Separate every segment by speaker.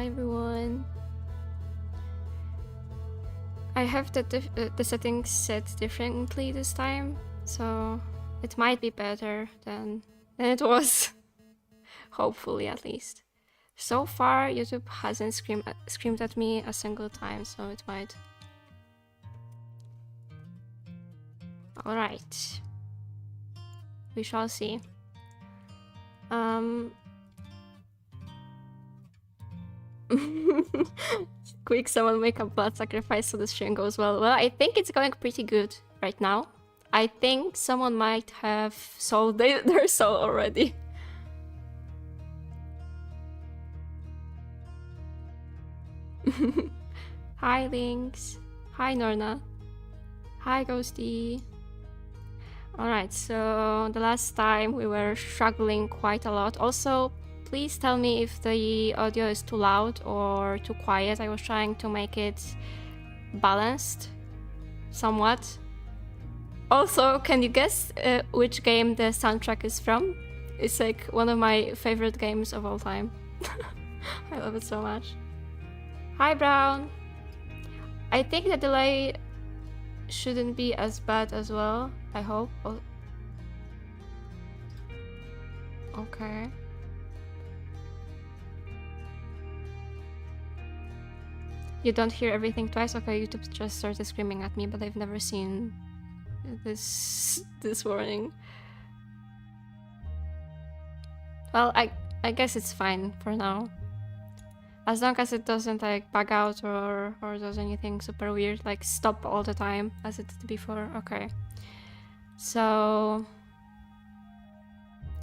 Speaker 1: Hi everyone. I have the settings set differently this time, so it might be better than it was. Hopefully, at least. So far, YouTube hasn't screamed at me a single time, so it might. All right. We shall see. Quick, someone make a blood sacrifice so the stream goes well. Well, I think it's going pretty good right now. I think someone might have sold their soul already. Hi, Lynx. Hi, Norna. Hi, Ghosty. Alright, so the last time we were struggling quite a lot. Also, please tell me if the audio is too loud or too quiet. I was trying to make it balanced somewhat. Also, can you guess which game the soundtrack is from? It's like one of my favorite games of all time. I love it so much. Hi, Brown. I think the delay shouldn't be as bad as well, I hope. Oh. Okay. You don't hear everything twice? Okay, YouTube just started screaming at me, but I've never seen this warning. Well, I guess it's fine for now. As long as it doesn't like bug out or does anything super weird, like stop all the time as it did before. Okay. So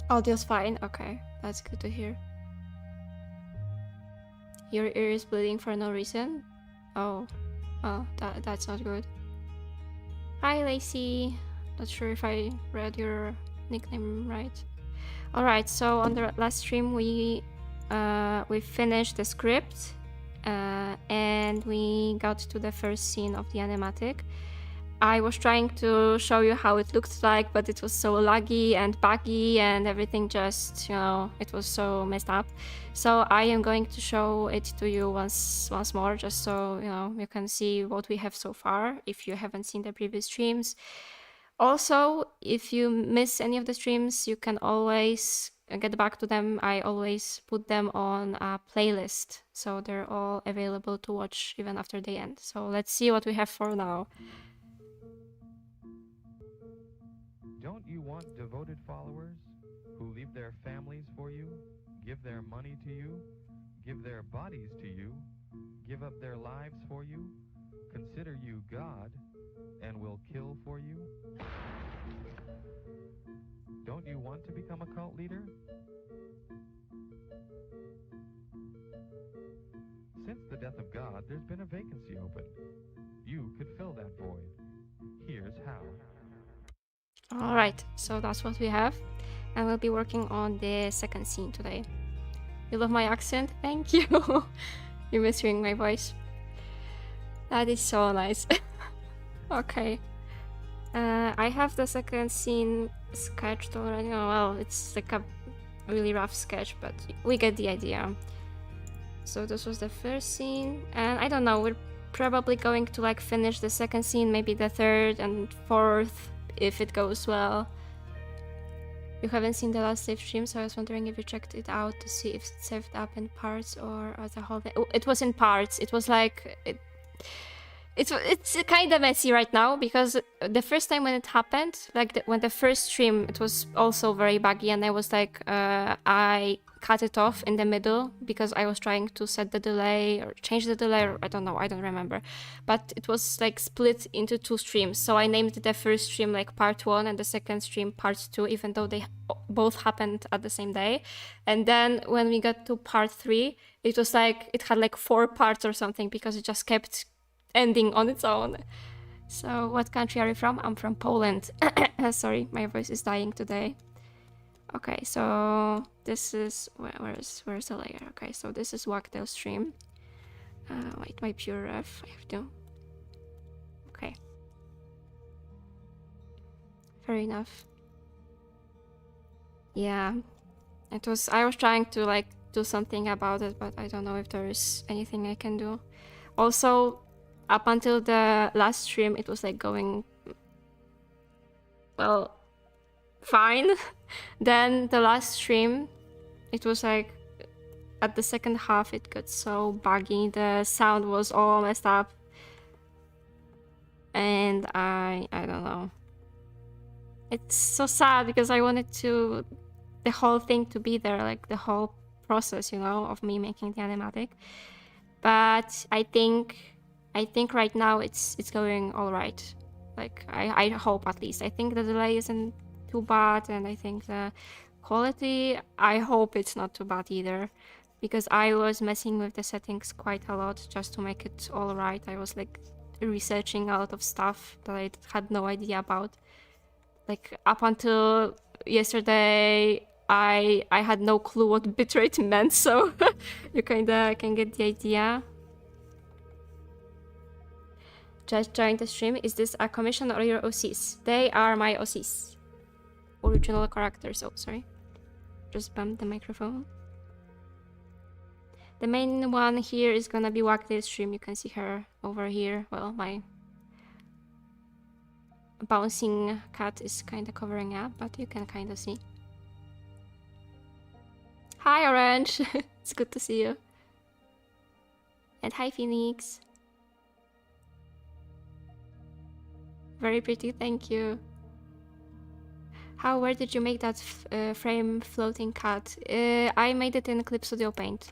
Speaker 1: audio's fine. Okay, that's good to hear. Your ear is bleeding for no reason? Oh, that's not good. Hi, Lacey. Not sure if I read your nickname right. All right, so on the last stream we finished the script and we got to the first scene of the animatic. I was trying to show you how it looked like, but it was so laggy and buggy and everything just, you know, it was so messed up. So I am going to show it to you once more, just so, you know, you can see what we have so far if you haven't seen the previous streams. Also, if you miss any of the streams, you can always get back to them. I always put them on a playlist, so they're all available to watch even after they end. So let's see what we have for now.
Speaker 2: Don't you want devoted followers who leave their families for you, give their money to you, give their bodies to you, give up their lives for you, consider you God, and will kill for you? Don't you want to become a cult leader? Since the death of God, there's been a vacancy open. You could fill that void. Here's how.
Speaker 1: Alright, so that's what we have. And we'll be working on the second scene today. You love my accent? Thank you! You miss hearing my voice. That is so nice. Okay. I have the second scene sketched already. Oh, well, it's like a really rough sketch, but we get the idea. So this was the first scene, and I don't know, we're probably going to like finish the second scene, maybe the third and fourth, if it goes well. You haven't seen the last live stream, so I was wondering if you checked it out to see if it's saved up in parts or as a whole. Oh, it was in parts. It was like it's kind of messy right now because the first time when it happened, like when the first stream, it was also very buggy, and I was like, I cut it off in the middle because I was trying to set the delay or change the delay, or I don't know, I don't remember. But it was like split into two streams. So I named the first stream like part 1 and the second stream part 2, even though they both happened at the same day. And then when we got to part 3, it was like, it had like 4 parts or something because it just kept ending on its own. So what country are you from? I'm from Poland. Sorry, my voice is dying today. Okay, so this is where's the layer? Okay, so this is Wagtail stream. Wait, my PureRef. I have to. Okay. Fair enough. Yeah, it was. I was trying to like do something about it, but I don't know if there is anything I can do. Also, up until the last stream, it was like going, well, fine. Then the last stream, it was like at the second half it got so buggy, the sound was all messed up, and I don't know. It's so sad because I wanted the whole thing to be there, like the whole process, you know, of me making the animatic. But I think right now it's going all right. Like I hope, at least. I think the delay isn't too bad, and I think the quality, I hope it's not too bad either, because I was messing with the settings quite a lot just to make it all right. I was like researching a lot of stuff that I had no idea about. Like up until yesterday, I had no clue what bitrate meant, so you kinda can get the idea. Just joined the stream. Is this a commission or your OCs? They are my OCs. Original characters. Oh, sorry. Just bumped the microphone. The main one here is gonna be Wagtail's stream. You can see her over here. Well, my bouncing cat is kinda covering up, but you can kinda see. Hi, Orange. It's good to see you. And hi, Phoenix. Very pretty, thank you. Where did you make that frame floating cat? I made it in Clip Studio Paint.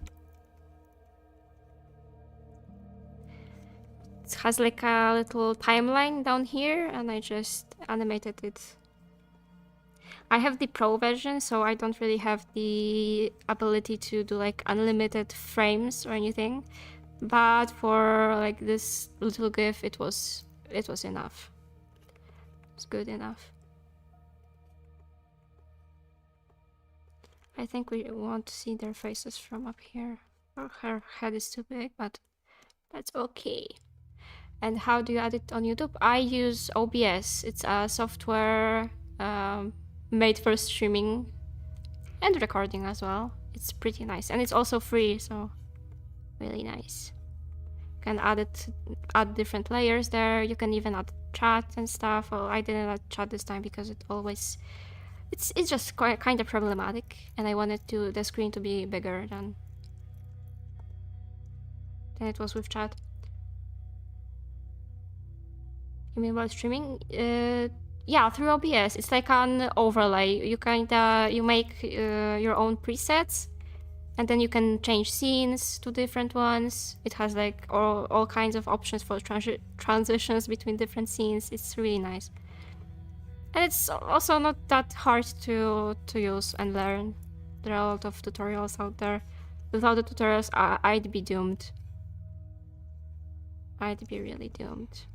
Speaker 1: It has like a little timeline down here, and I just animated it. I have the pro version, so I don't really have the ability to do like unlimited frames or anything. But for like this little GIF, it was enough. It's good enough. I think we want to see their faces from up here. Oh, her head is too big, but that's okay. And how do you add it on YouTube? I use OBS. It's a software made for streaming and recording as well. It's pretty nice, and it's also free, so really nice. You can add different layers there. You can even add chat and stuff. Well, I didn't add chat this time because it's just kind of problematic, and I wanted the screen to be bigger than it was with chat. You mean while streaming? Yeah, through OBS. It's like an overlay. You make your own presets, and then you can change scenes to different ones. It has like all kinds of options for transitions between different scenes. It's really nice. And it's also not that hard to use and learn. There are a lot of tutorials out there. Without the tutorials, I'd be doomed. I'd be really doomed.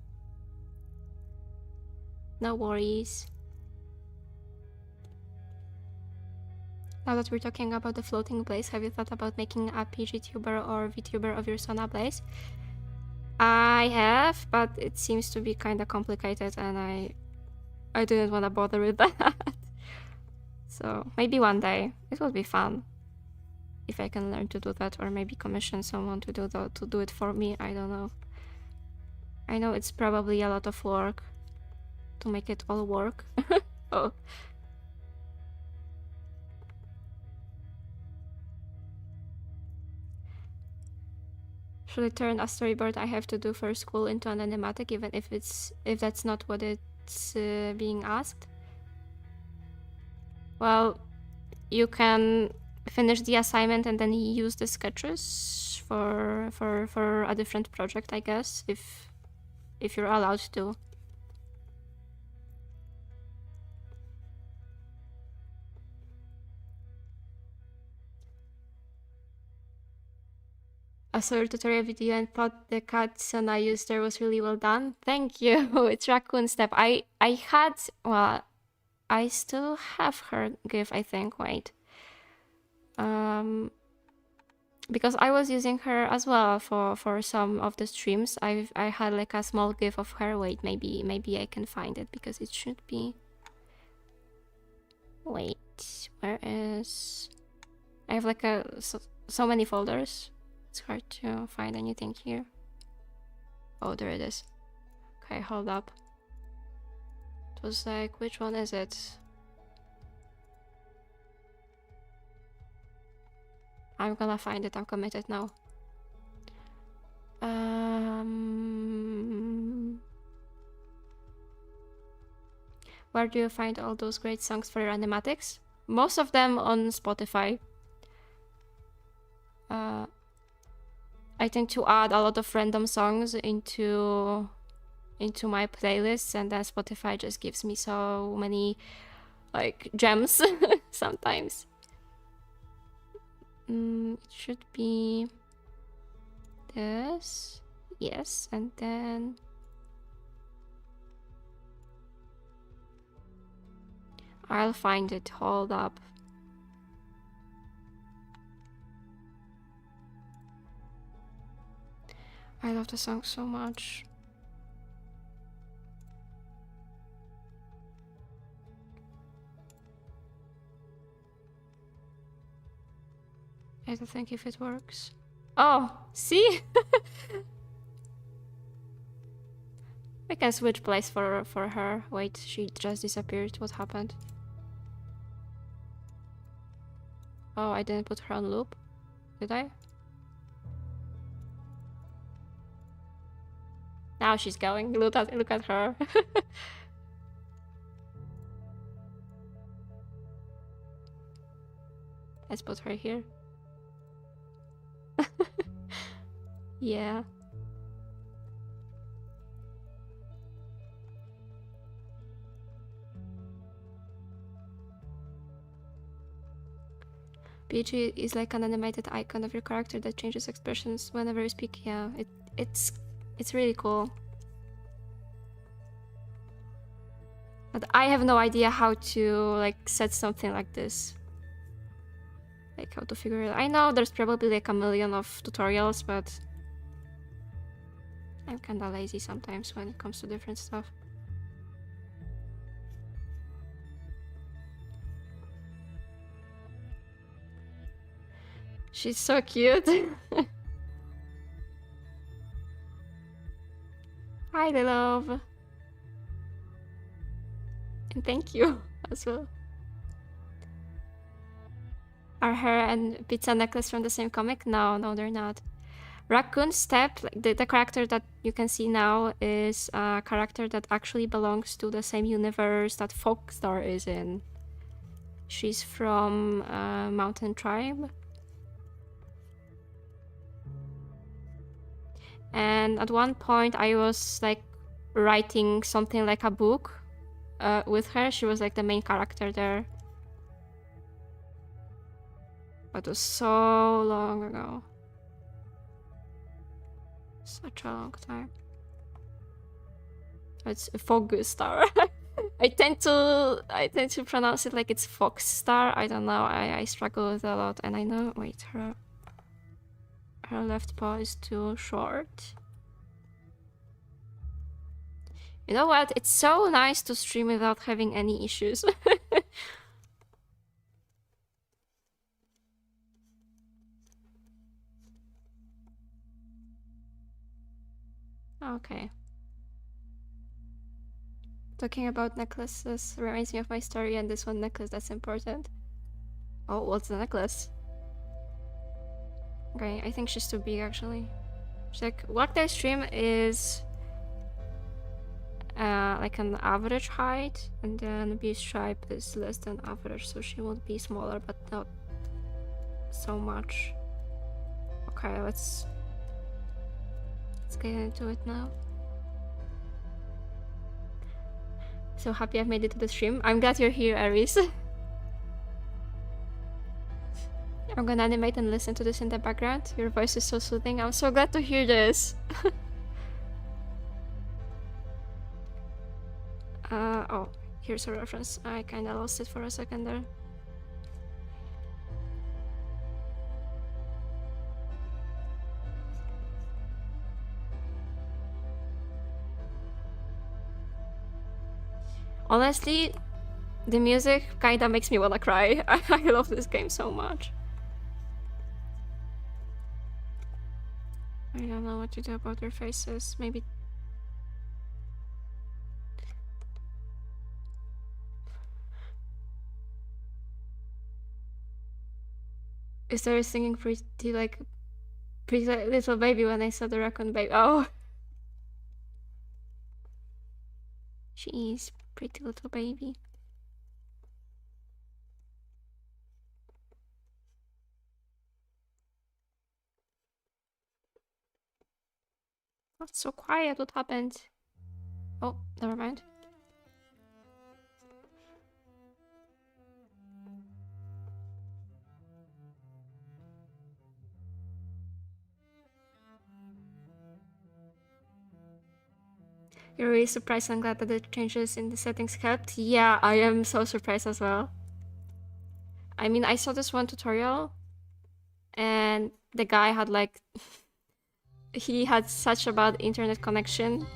Speaker 1: No worries. Now that we're talking about the floating blaze, have you thought about making a PGTuber or VTuber of your Sona blaze? I have, but it seems to be kind of complicated, and I didn't want to bother with that. So maybe one day. It would be fun if I can learn to do that, or maybe commission someone to do it for me. I don't know. I know it's probably a lot of work to make it all work. Oh. Should I turn a storyboard I have to do for school into an animatic, even if that's not what it's being asked? Well, you can finish the assignment and then use the sketches for a different project, I guess, if you're allowed to. I saw your tutorial video and thought the cat Sona used there was really well done. Thank you. It's Raccoon Step. I had, well, I still have her GIF, I think. Wait. Because I was using her as well for some of the streams. I had like a small GIF of her. Wait, maybe I can find it, because it should be. Wait, where is? I have like so many folders. It's hard to find anything here. Oh, there it is. Okay, hold up. It was like, which one is it? I'm gonna find it. I'm committed now. Where do you find all those great songs for your animatics? Most of them on Spotify. I tend to add a lot of random songs into my playlists, and then Spotify just gives me so many like gems sometimes. It should be this. Yes, and then I'll find it. Hold up. I love the song so much. I don't think if it works. Oh, see? I can switch place for her. Wait, she just disappeared. What happened? Oh, I didn't put her on loop. Did I? Now she's going. Look at her. Let's put her here. Yeah. PG is like an animated icon of your character that changes expressions whenever you speak. Yeah, it's really cool. But I have no idea how to like set something like this. Like how to figure it out. I know there's probably like a million of tutorials, but I'm kinda lazy sometimes when it comes to different stuff. She's so cute. Hi, love. And thank you as well. Are her and Pizza Necklace from the same comic? No, they're not. Raccoon Step, like the character that you can see now, is a character that actually belongs to the same universe that Fogstar is in. She's from Mountain Tribe. And at one point I was like writing something like a book with her. She was like the main character there. But it was so long ago. Such a long time. It's Fogstar. I tend to pronounce it like it's Fogstar. I don't know. I struggle with it a lot, and I know. Wait, her left paw is too short. You know what? It's so nice to stream without having any issues. Okay. Talking about necklaces reminds me of my story, and this one necklace that's important. Oh, what's the necklace? Okay, I think she's too big actually. She's like, what their stream is like an average height, and then B stripe is less than average, so she won't be smaller, but not so much. Okay, let's get into it now. So happy I've made it to the stream. I'm glad you're here, Aries. I'm gonna animate and listen to this in the background. Your voice is so soothing. I'm so glad to hear this. Oh, here's a reference. I kinda lost it for a second there. Honestly, the music kinda makes me wanna cry. I love this game so much. to do about their faces. Maybe. Is there singing pretty little baby when I saw the raccoon baby? Oh. Jeez, pretty little baby. That's so quiet. What happened? Oh, never mind. You're really surprised and glad that the changes in the settings helped? Yeah, I am so surprised as well. I mean, I saw this one tutorial and the guy had like... he had such a bad internet connection,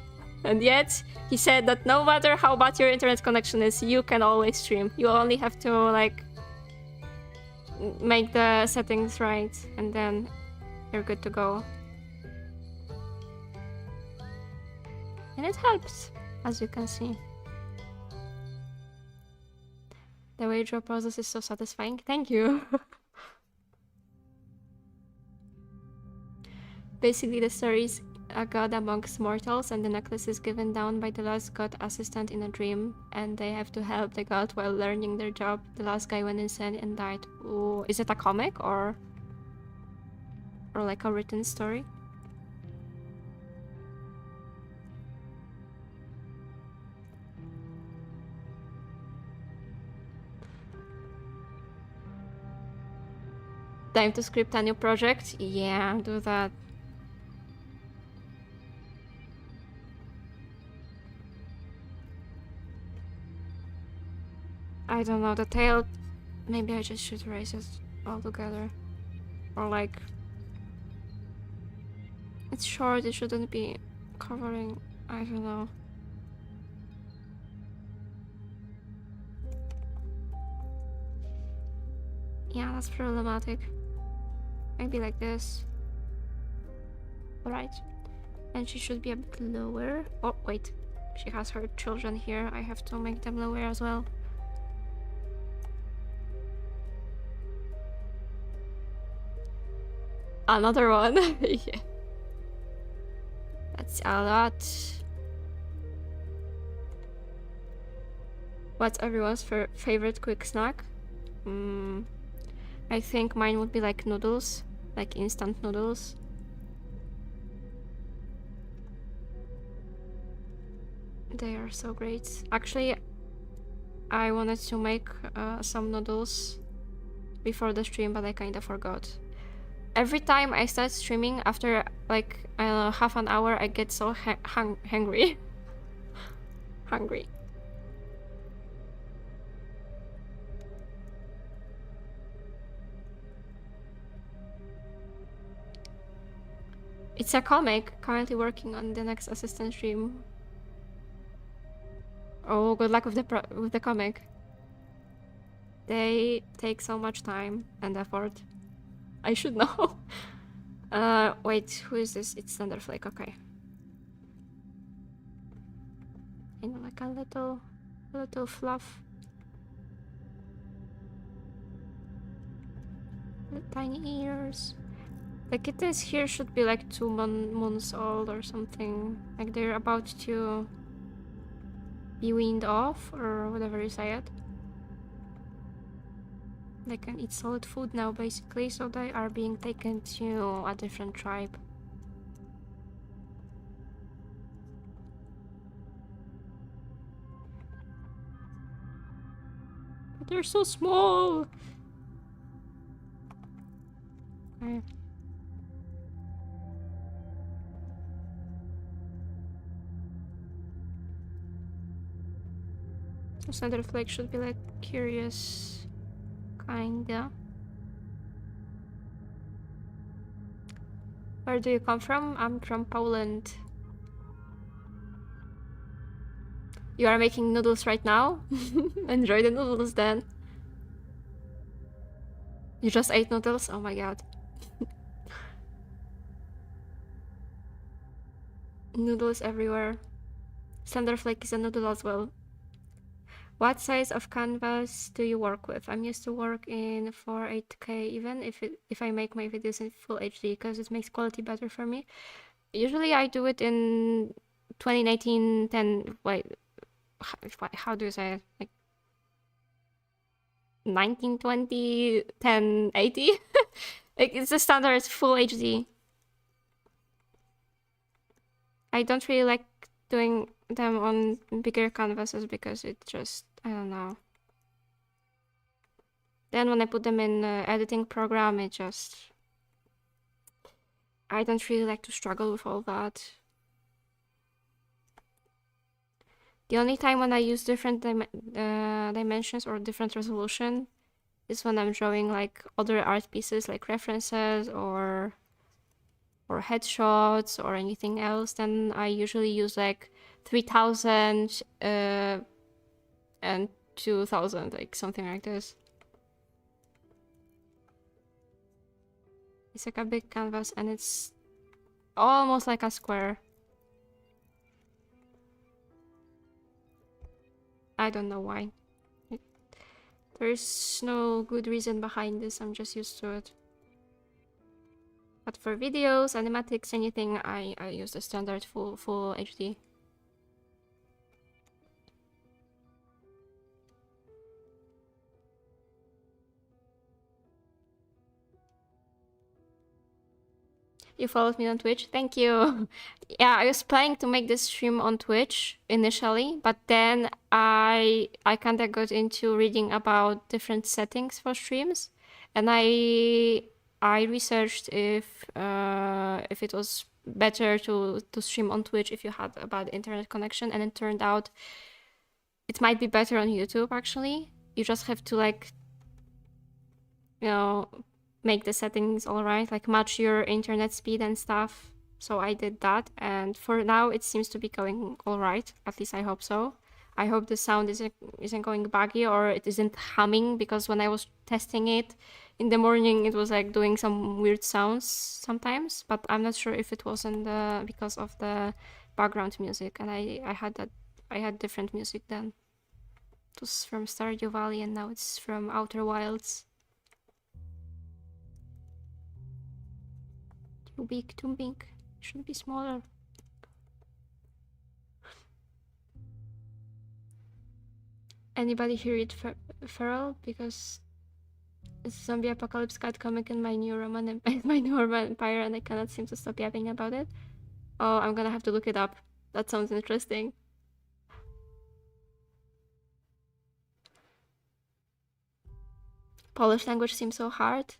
Speaker 1: and yet he said that no matter how bad your internet connection is, you can always stream. You only have to like make the settings right and then you're good to go. And it helps, as you can see. The way you draw process is so satisfying. Thank you. Basically, the story is a god amongst mortals, and the necklace is given down by the last god assistant in a dream, and they have to help the god while learning their job. The last guy went insane and died. Ooh, is it a comic or like a written story? Time to script a new project? Yeah, do that. I don't know, the tail... Maybe I just should erase it altogether. Or like... It's short, it shouldn't be covering... I don't know. Yeah, that's problematic. Maybe like this. Alright. And she should be a bit lower. Oh, wait. She has her children here. I have to make them lower as well. Another one. Yeah. That's a lot. What's everyone's favorite quick snack? I think mine would be like noodles. Like instant noodles. They are so great. Actually, I wanted to make some noodles before the stream, but I kinda forgot. Every time I start streaming, after like half an hour, I get so hungry. Hungry. It's a comic. Currently working on the next assistant stream. Oh, good luck with the comic. They take so much time and effort. I should know. Wait, who is this? It's Thunderflake, okay. You know, like a little fluff. The tiny ears. The kittens here should be like 2 months old or something. Like they're about to be weaned off or whatever you say it. They can eat solid food now basically, so they are being taken to a different tribe. But they're so small! Okay. So Thunderflake should be like curious. Kinda. Where do you come from? I'm from Poland. You are making noodles right now? Enjoy the noodles then. You just ate noodles? Oh my god. Noodles everywhere. Slender Flake is a noodle as well. What size of canvas do you work with? I'm used to work in 4.8K even if I make my videos in full HD because it makes quality better for me. Usually I do it in 2019 10. Wait, how do you say it? Like 1920 1080. Like it's the standard full HD. I don't really like doing them on bigger canvases because it just, I don't know. Then when I put them in editing program, it just, I don't really like to struggle with all that. The only time when I use different dimensions or different resolution is when I'm drawing like other art pieces, like references or headshots or anything else. Then I usually use like 3000 and 2000, like something like this. It's like a big canvas and it's almost like a square. I don't know why. There's no good reason behind this, I'm just used to it. But for videos, animatics, anything, I use the standard full HD. You followed me on Twitch? Thank you! Yeah, I was planning to make this stream on Twitch initially, but then I kinda got into reading about different settings for streams, and I researched if it was better to stream on Twitch if you had a bad internet connection, and it turned out it might be better on YouTube actually. You just have to like, you know, make the settings all right, like match your internet speed and stuff. So I did that, and for now it seems to be going all right. At least I hope so. I hope the sound isn't going buggy or it isn't humming, because when I was testing it in the morning, it was like doing some weird sounds sometimes. But I'm not sure if it wasn't because of the background music, and I had different music then. It was from Stardew Valley, and now it's from Outer Wilds. Too big. Should be smaller. Anybody here read Feral? Because it's zombie apocalypse cat comic in my new Roman Empire, and I cannot seem to stop yapping about it. Oh, I'm gonna have to look it up. That sounds interesting. Polish language seems so hard.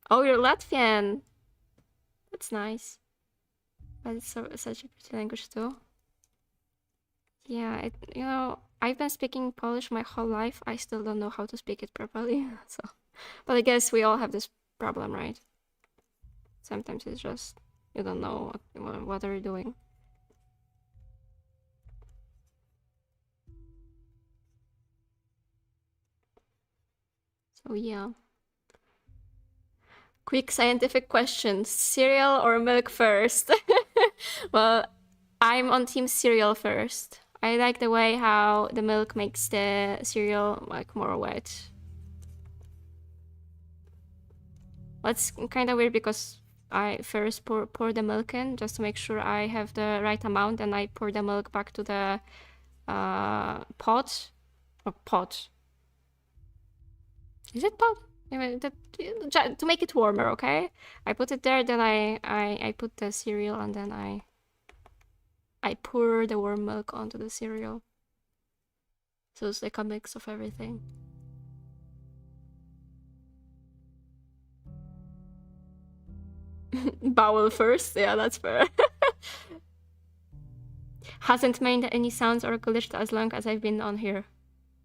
Speaker 1: Oh, you're Latvian. That's nice. But it's such a pretty language too. Yeah, you know, I've been speaking Polish my whole life. I still don't know how to speak it properly. So, but I guess we all have this problem, right? Sometimes it's just you don't know what they're doing. So yeah. Quick scientific question: cereal or milk first? Well, I'm on team cereal first. I like the way how the milk makes the cereal like more wet. That's kind of weird because I first pour the milk in just to make sure I have the right amount, and I pour the milk back to the pot. Or pot. Is it pot? To make it warmer, okay? I put it there, then I put the cereal, and then I pour the warm milk onto the cereal. So it's like a mix of everything. Bowel first, yeah, that's fair. Hasn't made any sounds or glitched as long as I've been on here.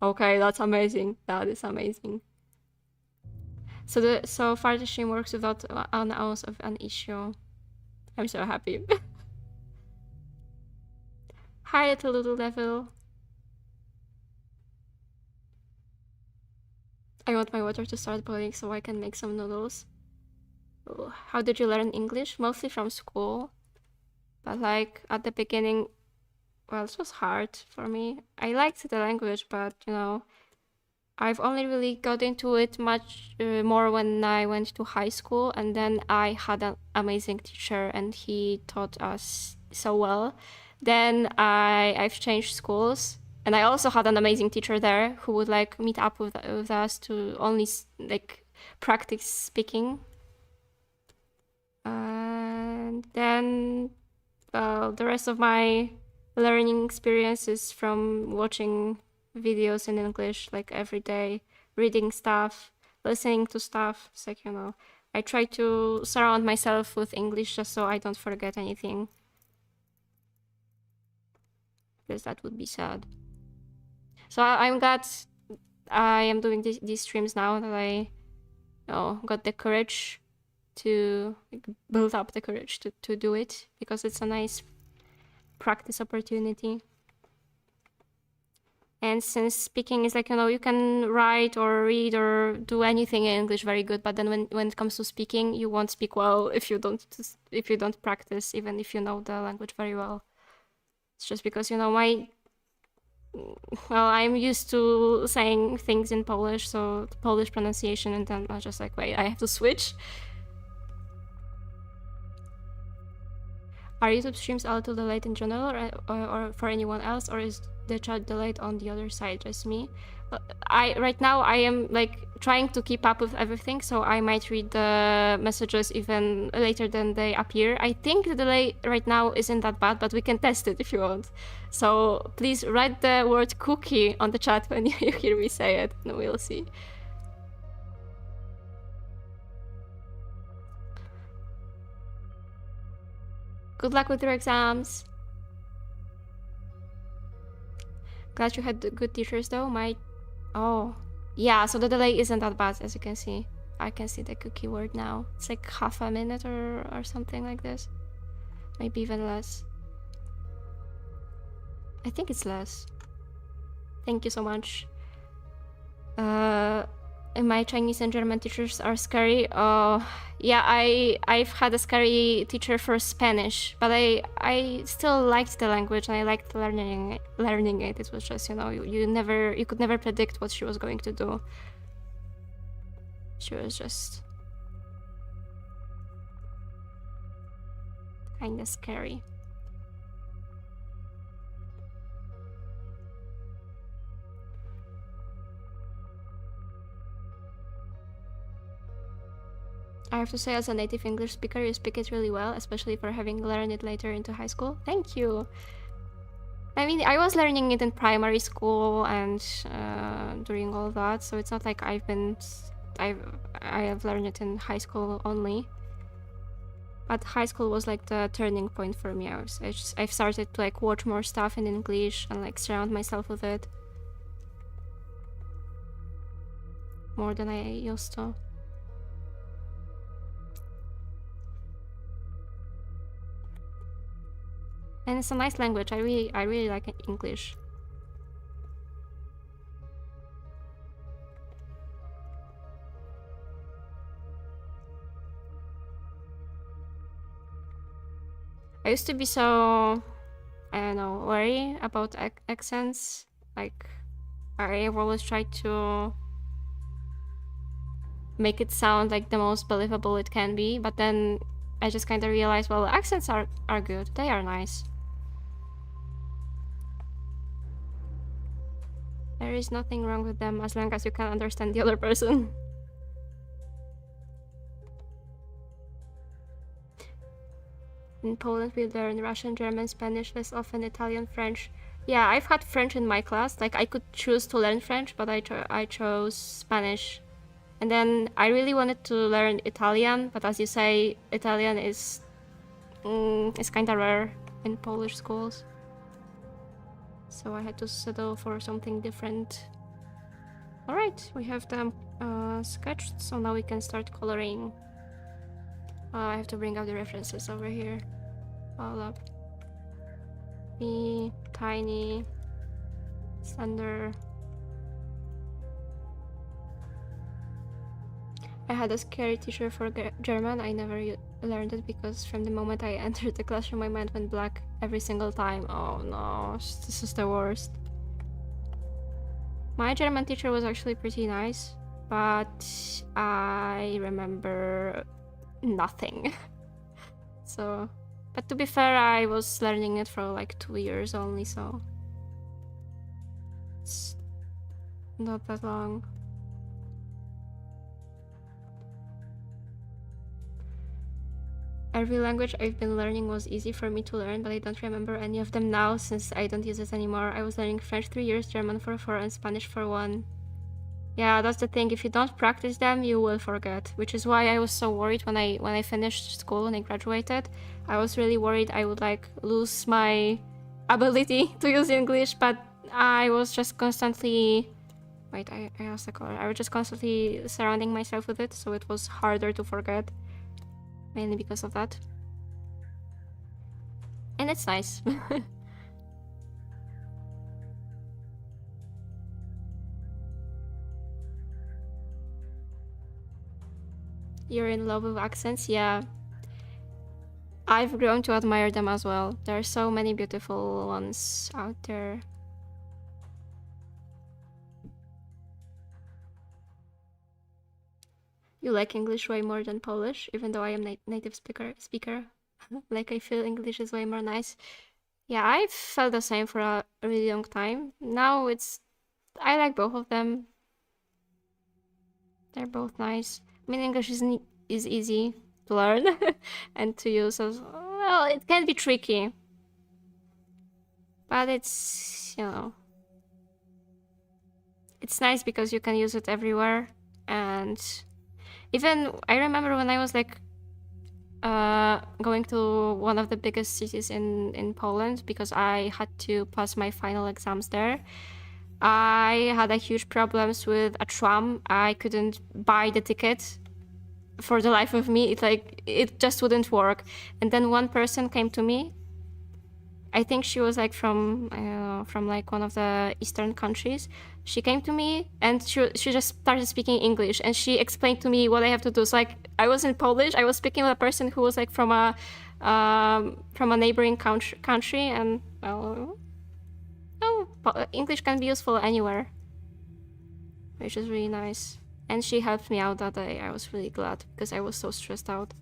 Speaker 1: Okay, that's amazing. That is amazing. So far the stream works without an ounce of an issue. I'm so happy. Hi, little devil. I want my water to start boiling so I can make some noodles. Oh, how did you learn English? Mostly from school. But like at the beginning, well, it was hard for me. I liked the language, but you know, I've only really got into it much more when I went to high school, and then I had an amazing teacher, and he taught us so well. Then I've changed schools, and I also had an amazing teacher there who would like meet up with us to only like practice speaking. And then the rest of my learning experience is from watching videos in English like every day, reading stuff, listening to stuff. It's like, you know, I try to surround myself with English just so I don't forget anything, because that would be sad. So I'm glad I am doing these streams now, that I got the courage to build up the courage to do it, because it's a nice practice opportunity. And since speaking is like, you know, you can write or read or do anything in English very good, but then when it comes to speaking, you won't speak well if you don't practice, even if you know the language very well. It's just because, you know, I'm used to saying things in Polish, so the Polish pronunciation, and then I was just like, wait, I have to switch. Are YouTube streams a little delayed in general, or for anyone else, or is the chat delayed on the other side, just me? Right now I am like trying to keep up with everything, so I might read the messages even later than they appear. I think the delay right now isn't that bad, but we can test it if you want. So please write the word cookie on the chat when you hear me say it, and we'll see. Good luck with your exams. Glad you had good teachers though. Oh, yeah, so the delay isn't that bad, as you can see. I can see the cookie word now. It's like half a minute or something like this. Maybe even less. I think it's less. Thank you so much. My Chinese and German teachers are scary. Yeah, I've had a scary teacher for Spanish, but I still liked the language and I liked learning it. It was just, you know, you could never predict what she was going to do. She was just kind of scary. I have to say, as a native English speaker, you speak it really well, especially for having learned it later into high school. Thank you. I mean, I was learning it in primary school and during all that, so it's not like I have learned it in high school only. But high school was like the turning point for me. I've started to like watch more stuff in English and like surround myself with it more than I used to. And it's a nice language. I really like English. I used to be so, I don't know, worried about accents. Like, I've always tried to make it sound like the most believable it can be, but then I just kind of realized, well, accents are good. They are nice. There is nothing wrong with them as long as you can understand the other person. In Poland, we learn Russian, German, Spanish, less often Italian, French. Yeah, I've had French in my class. Like, I could choose to learn French, but I chose Spanish. And then I really wanted to learn Italian, but as you say, Italian is kind of rare in Polish schools. So I had to settle for something different. Alright, we have them sketched, so now we can start coloring. I have to bring up the references over here. All up. B, tiny, slender. I had a scary teacher for German. I never learned it because from the moment I entered the classroom, my mind went black every single time. Oh no, this is the worst. My German teacher was actually pretty nice, but I remember nothing. So, but to be fair, I was learning it for like 2 years only, so it's not that long. Every language I've been learning was easy for me to learn, but I don't remember any of them now since I don't use it anymore. I was learning French 3 years, German for 4, and Spanish for 1. Yeah, that's the thing. If you don't practice them, you will forget. Which is why I was so worried when I finished school and I graduated. I was really worried I would like lose my ability to use English, but I was just constantly. Wait, I asked the color. I was just constantly surrounding myself with it, so it was harder to forget. Mainly because of that. And it's nice. You're in love with accents? Yeah. I've grown to admire them as well. There are so many beautiful ones out there. You like English way more than Polish, even though I am native speaker. Like I feel English is way more nice. Yeah, I've felt the same for a really long time. Now I like both of them. They're both nice. I mean, English is easy to learn and to use as well. It can be tricky, but it's nice because you can use it everywhere. And even I remember when I was like going to one of the biggest cities in Poland because I had to pass my final exams there. I had a huge problems with a tram. I couldn't buy the ticket for the life of me. It just wouldn't work. And then one person came to me. I think she was like from like one of the eastern countries. She came to me and she just started speaking English and she explained to me what I have to do. So like I was in Polish. I was speaking with a person who was like from a neighboring country, and well, English can be useful anywhere, which is really nice. And she helped me out that day. I was really glad because I was so stressed out.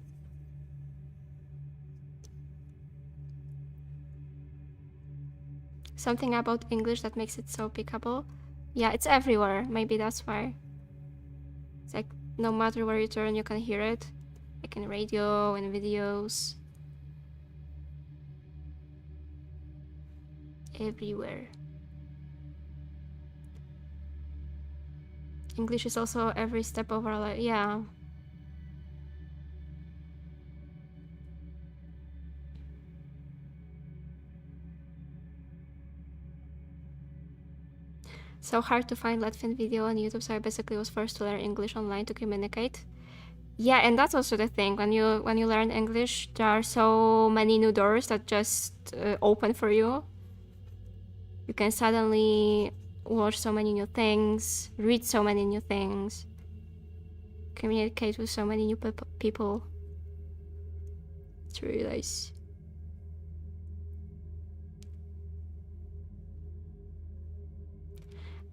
Speaker 1: Something about English that makes it so pickable. Yeah, it's everywhere. Maybe that's why. It's like no matter where you turn, you can hear it. Like in radio and videos. Everywhere. English is also every step of our life. Yeah. So hard to find Latvian video on YouTube, so I basically was forced to learn English online to communicate. Yeah, and that's also the thing. When you learn English, there are so many new doors that just open for you. You can suddenly watch so many new things, read so many new things, communicate with so many new people. It's really nice.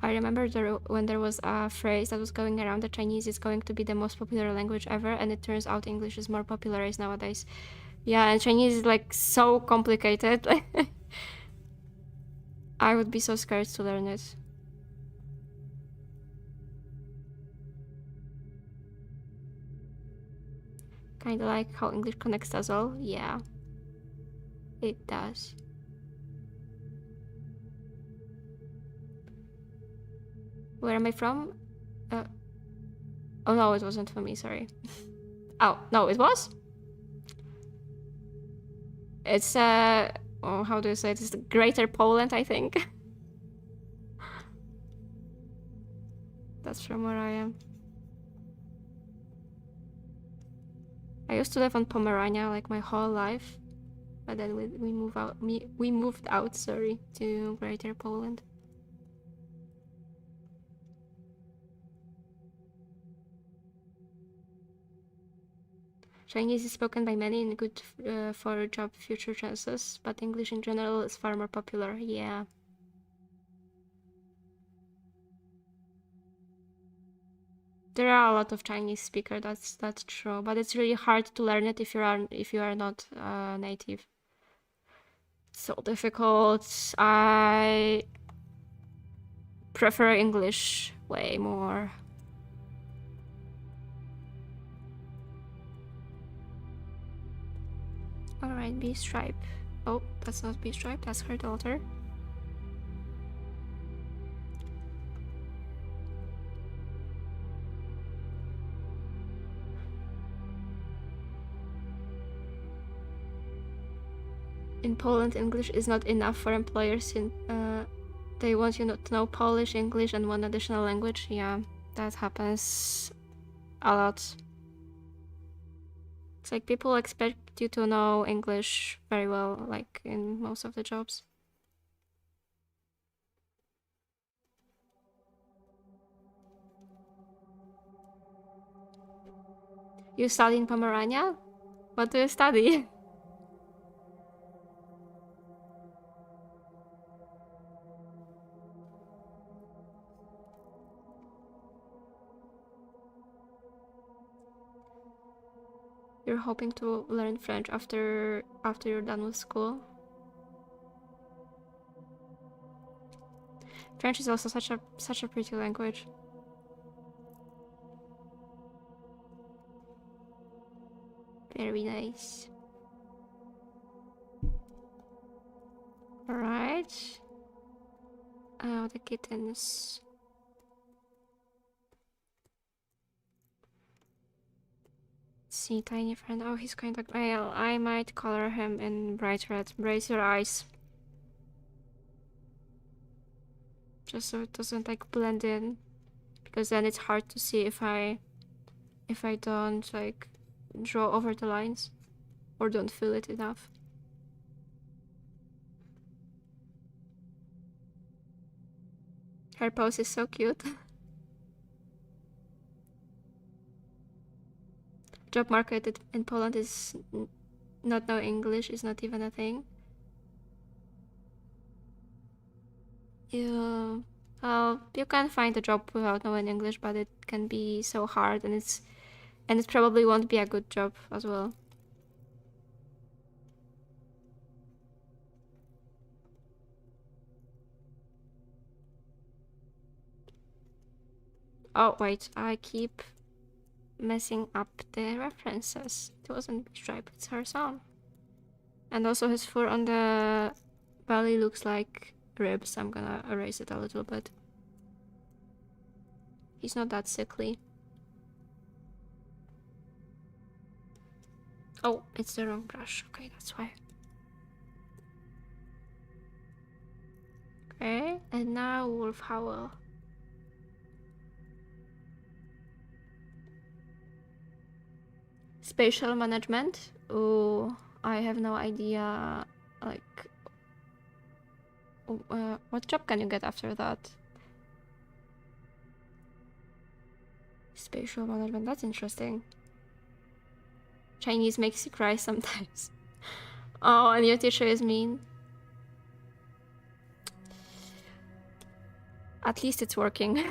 Speaker 1: I remember when there was a phrase that was going around that Chinese is going to be the most popular language ever, and it turns out English is more popularized nowadays. Yeah, and Chinese is like so complicated. I would be so scared to learn it. Kinda like how English connects us all. Yeah, it does. Where am I from? Oh no, it wasn't for me, sorry. Oh, no, it was? It's, how do you say it? It's the Greater Poland, I think. That's from where I am. I used to live on Pomerania like my whole life. But then we moved out, sorry, to Greater Poland. Chinese is spoken by many and good for job future chances, but English in general is far more popular. Yeah. There are a lot of Chinese speakers. That's true, but it's really hard to learn it if you are not native. So difficult. I prefer English way more. Alright, B-stripe. Oh, that's not B-stripe, that's her daughter. In Poland, English is not enough for employers. They want you to know Polish, English, and one additional language. Yeah, that happens a lot. It's like people expect you to know English very well, like in most of the jobs. You study in Pomerania? What do you study? You're hoping to learn French after you're done with school? French is also such a pretty language. Very nice. Alright. Oh, the kittens. Let's see, tiny friend. Oh, he's kind of pale. I might color him in bright red. Brace your eyes. Just so it doesn't like blend in. Because then it's hard to see if I don't like draw over the lines or don't fill it enough. Her pose is so cute. Job market in Poland is not know English is not even a thing. You can find a job without knowing English, but it can be so hard, and it probably won't be a good job as well. Oh wait, I keep messing up the references. It wasn't Stripe, it's her son. And also his fur on the belly looks like ribs. I'm gonna erase it a little bit. He's not that sickly. Oh, it's the wrong brush. Okay, that's why. Okay, and now Wolf Howl. Spatial management? Oh, I have no idea. Like, what job can you get after that? Spatial management, that's interesting. Chinese makes you cry sometimes. Oh, and your teacher is mean. At least it's working.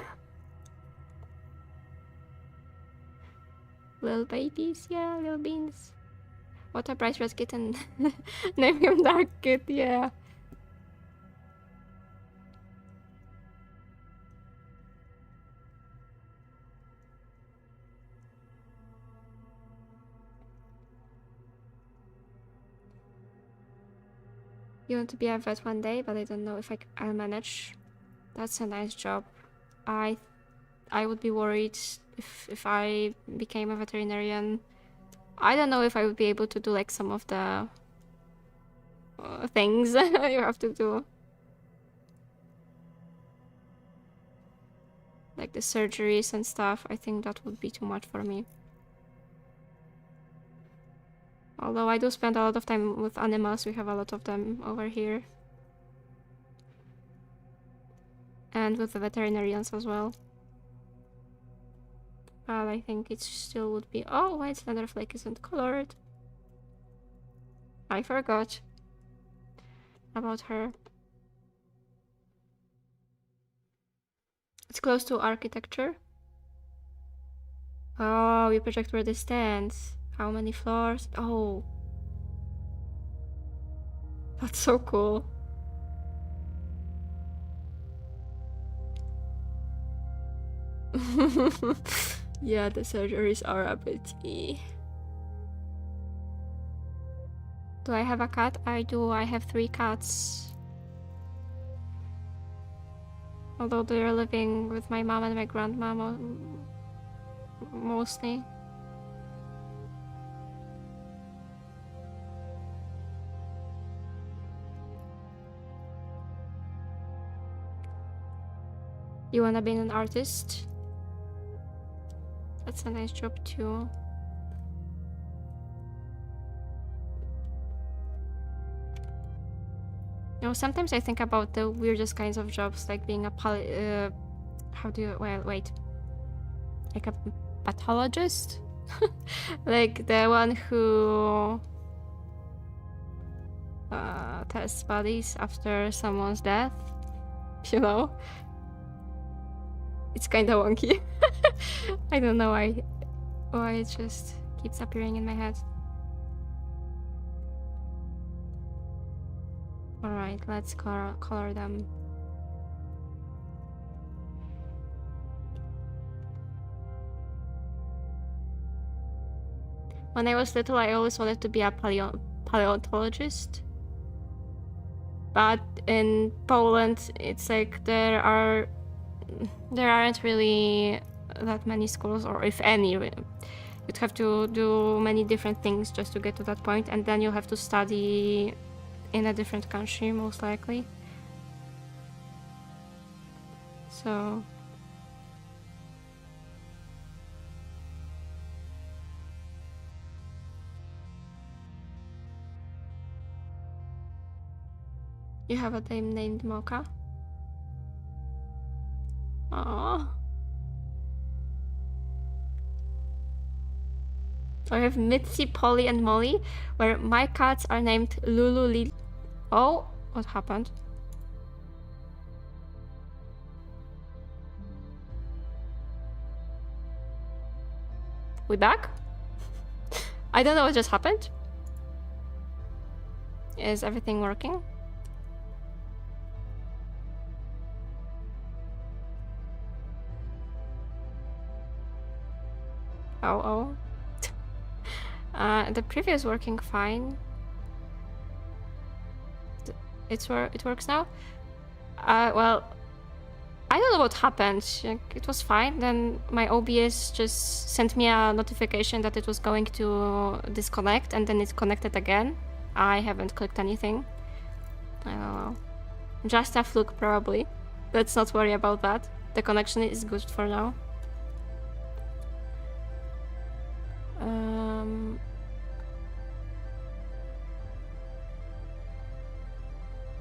Speaker 1: Little babies, yeah, little beans. What a bright red kitten. Name him Dark Kid, yeah. You want to be a vet one day, but I don't know if I'll manage. That's a nice job. I would be worried if I became a veterinarian. I don't know if I would be able to do like some of the things you have to do. Like the surgeries and stuff. I think that would be too much for me. Although I do spend a lot of time with animals, we have a lot of them over here. And with the veterinarians as well. But I think it still would be... Oh, white slender flake isn't colored. I forgot about her. It's close to architecture. Oh, you project where this stands. How many floors? Oh. That's so cool. Yeah, the surgeries are a bit... Do I have a cat? I do. I have 3 cats. Although they're living with my mom and my grandma mostly. You wanna be an artist? That's a nice job too. You know, sometimes I think about the weirdest kinds of jobs, like being a how do you... Well, wait. Like a pathologist? Like the one who tests bodies after someone's death. You know? It's kinda wonky. I don't know why it just keeps appearing in my head. Alright, let's color them. When I was little, I always wanted to be a paleontologist. But in Poland, it's like there aren't really that many schools, or if any. You'd have to do many different things just to get to that point, and then you'll have to study in a different country, most likely. So... You have a dame named Mocha? Aww. I have Mitzi, Polly, and Molly, where my cats are named Lulu, Lily. Oh, what happened? We back? I don't know what just happened. Is everything working? Oh. The preview is working fine. It works now? Well, I don't know what happened. It was fine. Then my OBS just sent me a notification that it was going to disconnect, and then it connected again. I haven't clicked anything. I don't know. Just a fluke, probably. Let's not worry about that. The connection is good for now.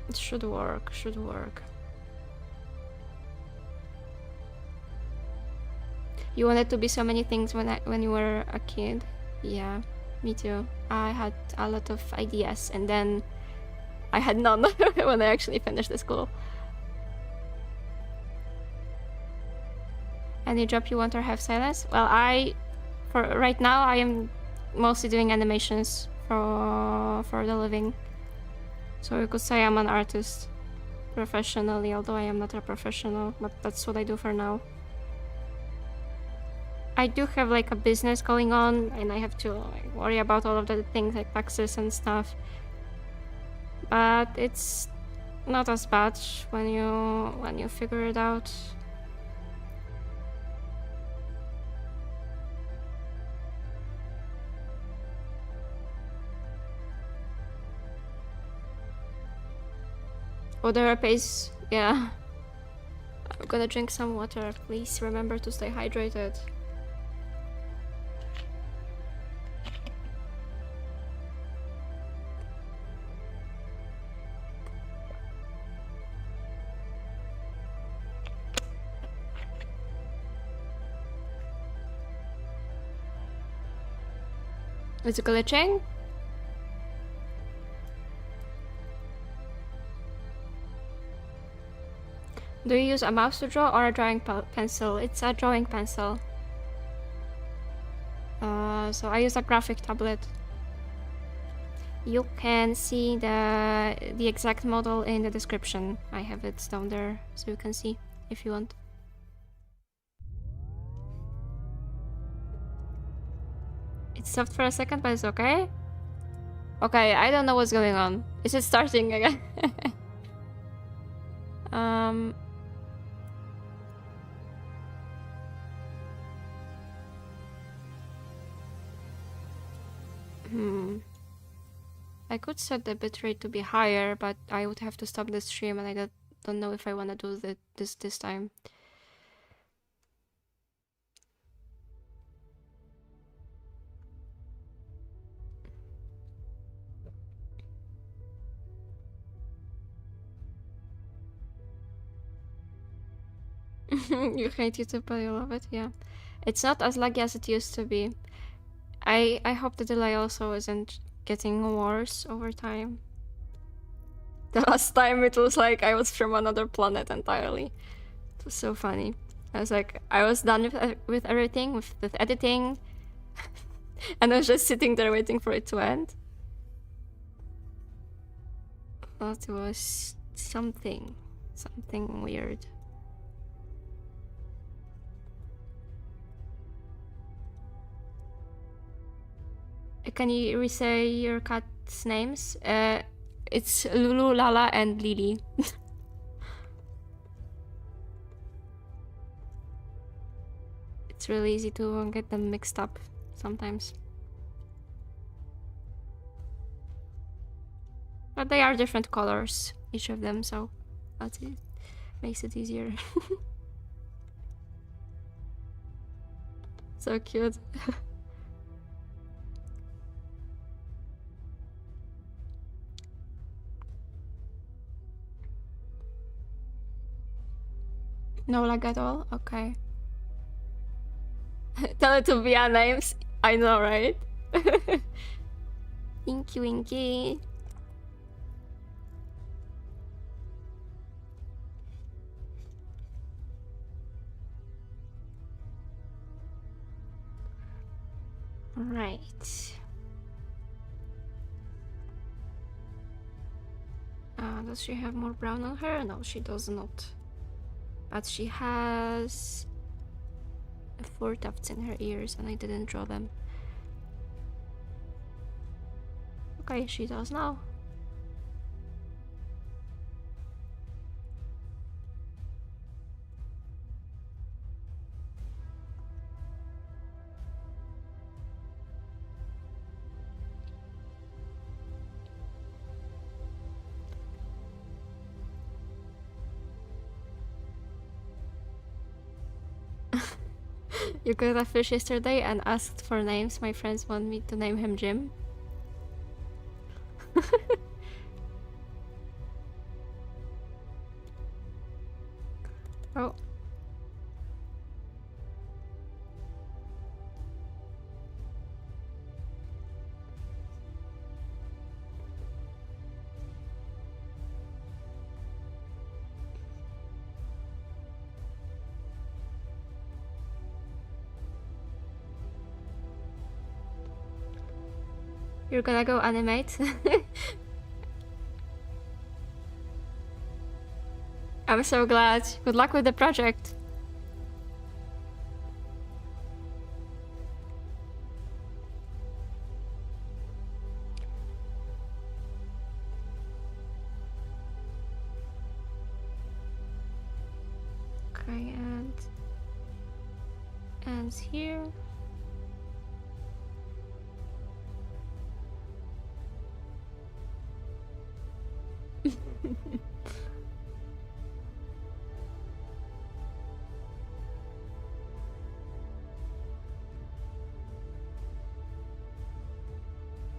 Speaker 1: It should work, You wanted to be so many things when you were a kid. Yeah, me too. I had a lot of ideas, and then I had none when I actually finished the school. Any job you want or have silence? Well, for right now, I am mostly doing animations for the living. So you could say I'm an artist professionally, although I am not a professional, but that's what I do for now. I do have like a business going on, and I have to like, worry about all of the things like taxes and stuff. But it's not as bad when you figure it out. Water pays, yeah. I'm gonna drink some water. Please remember to stay hydrated. It's glitching? Do you use a mouse to draw or a drawing pencil? It's a drawing pencil. So I use a graphic tablet. You can see the exact model in the description. I have it down there so you can see if you want. It stopped for a second, but it's okay. Okay, I don't know what's going on. Is it starting again? I could set the bitrate to be higher, but I would have to stop the stream, and I don't know if I want to do this time. You hate YouTube, but you love it, yeah. It's not as laggy as it used to be. I hope the delay also isn't getting worse over time. The last time it was like I was from another planet entirely. It was so funny. I was like, I was done with everything, with editing, and I was just sitting there waiting for it to end. That was something weird. Can you re-say your cat's names? It's Lulu, Lala, and Lily. It's really easy to get them mixed up sometimes. But they are different colors, each of them, so that's it. Makes it easier. So cute. No lag at all? Okay. Tell it to be our names. I know, right? Winky Winky. Right. Does she have more brown on her? No, she does not. But she has 4 tufts in her ears, and I didn't draw them. Okay, she does now. You got a fish yesterday and asked for names. My friends want me to name him Jim. Oh. You're gonna go animate? I'm so glad. Good luck with the project. Okay, and here.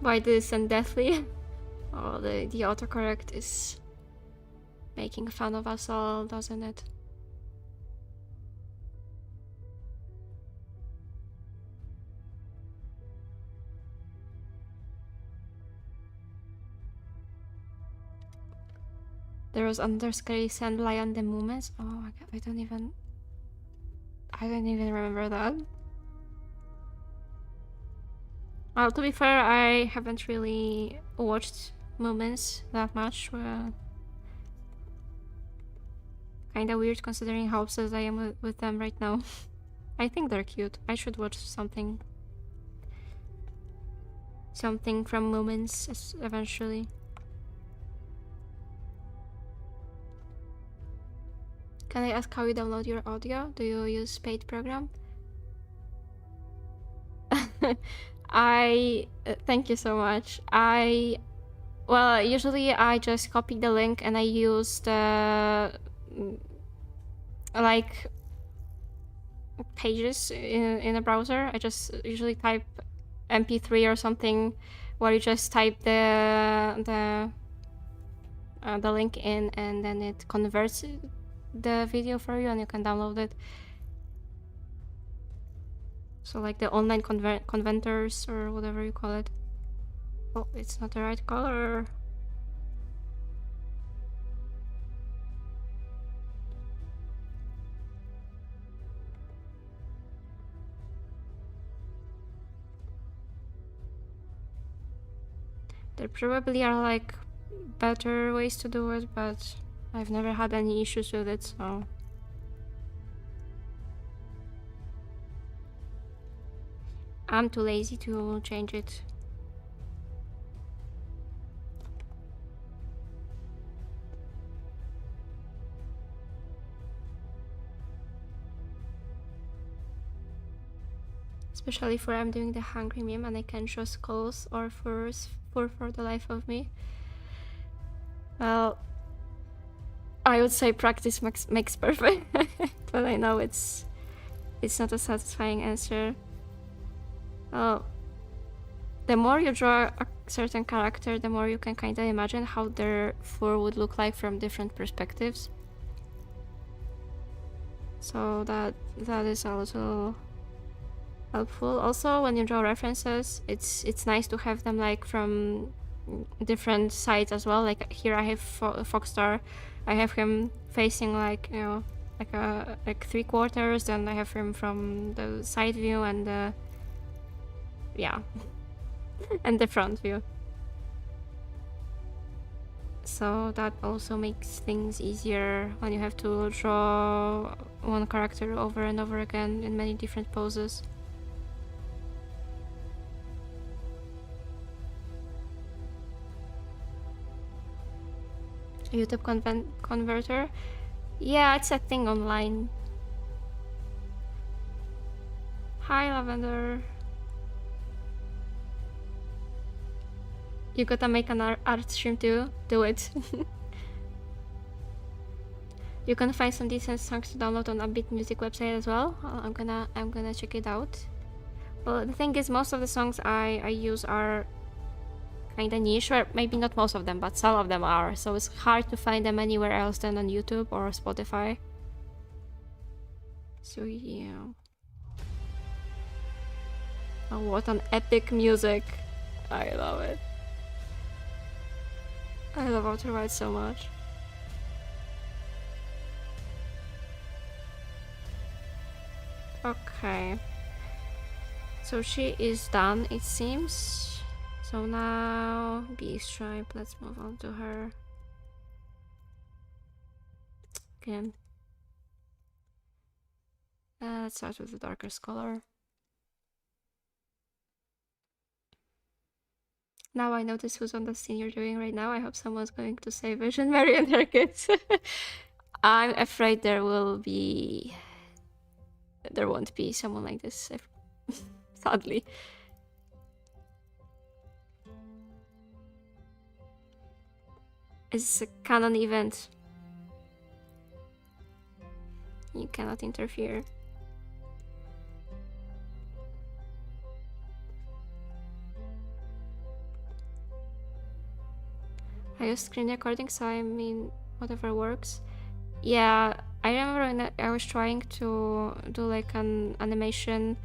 Speaker 1: Why did it send deathly? Oh, the autocorrect is making fun of us all, doesn't it? There was underscary and lie on the movements. Oh my god, I don't even remember that. Well, to be fair, I haven't really watched Movements that much. Kinda weird considering how obsessed I am with them right now. I think they're cute. I should watch something from Movements eventually. Can I ask how you download your audio? Do you use paid program? Thank you so much. Well, usually I just copy the link and I use the like pages in a browser. I just usually type MP3 or something, where you just type the link in and then it converts the video for you and you can download it. So like the online converters or whatever you call it. Oh, it's not the right color. There probably are like better ways to do it, but I've never had any issues with it, so... I'm too lazy to change it. Especially for I'm doing the hungry meme and I can't draw skulls or furs for the life of me. Well, I would say practice makes perfect, but I know it's not a satisfying answer. Oh, the more you draw a certain character, the more you can kind of imagine how their fur would look like from different perspectives. So that is a little helpful. Also, when you draw references, it's nice to have them like from different sides as well. Like here I have Foxstar. I have him facing like, you know, like 3/4, and I have him from the side view and the and the front view. So that also makes things easier when you have to draw one character over and over again in many different poses. YouTube converter? Yeah, it's a thing online. Hi, Lavender. You gotta make an art stream too? Do it. You can find some decent songs to download on Upbeat Music website as well. I'm gonna check it out. Well, the thing is, most of the songs I use are kinda niche, or maybe not most of them, but some of them are. So it's hard to find them anywhere else than on YouTube or Spotify. So yeah. Oh, what an epic music! I love it. I love Outer Wilds so much. Okay. So she is done, it seems. So now, Bee Stripe, let's move on to her. Okay. Let's start with the darkest color. Now I notice who's on the scene you're doing right now. I hope someone's going to say Vision Mary and her kids. I'm afraid there won't be someone like this, sadly. It's a canon event. You cannot interfere. I use screen recording, so I mean, whatever works. Yeah, I remember when I was trying to do like an animation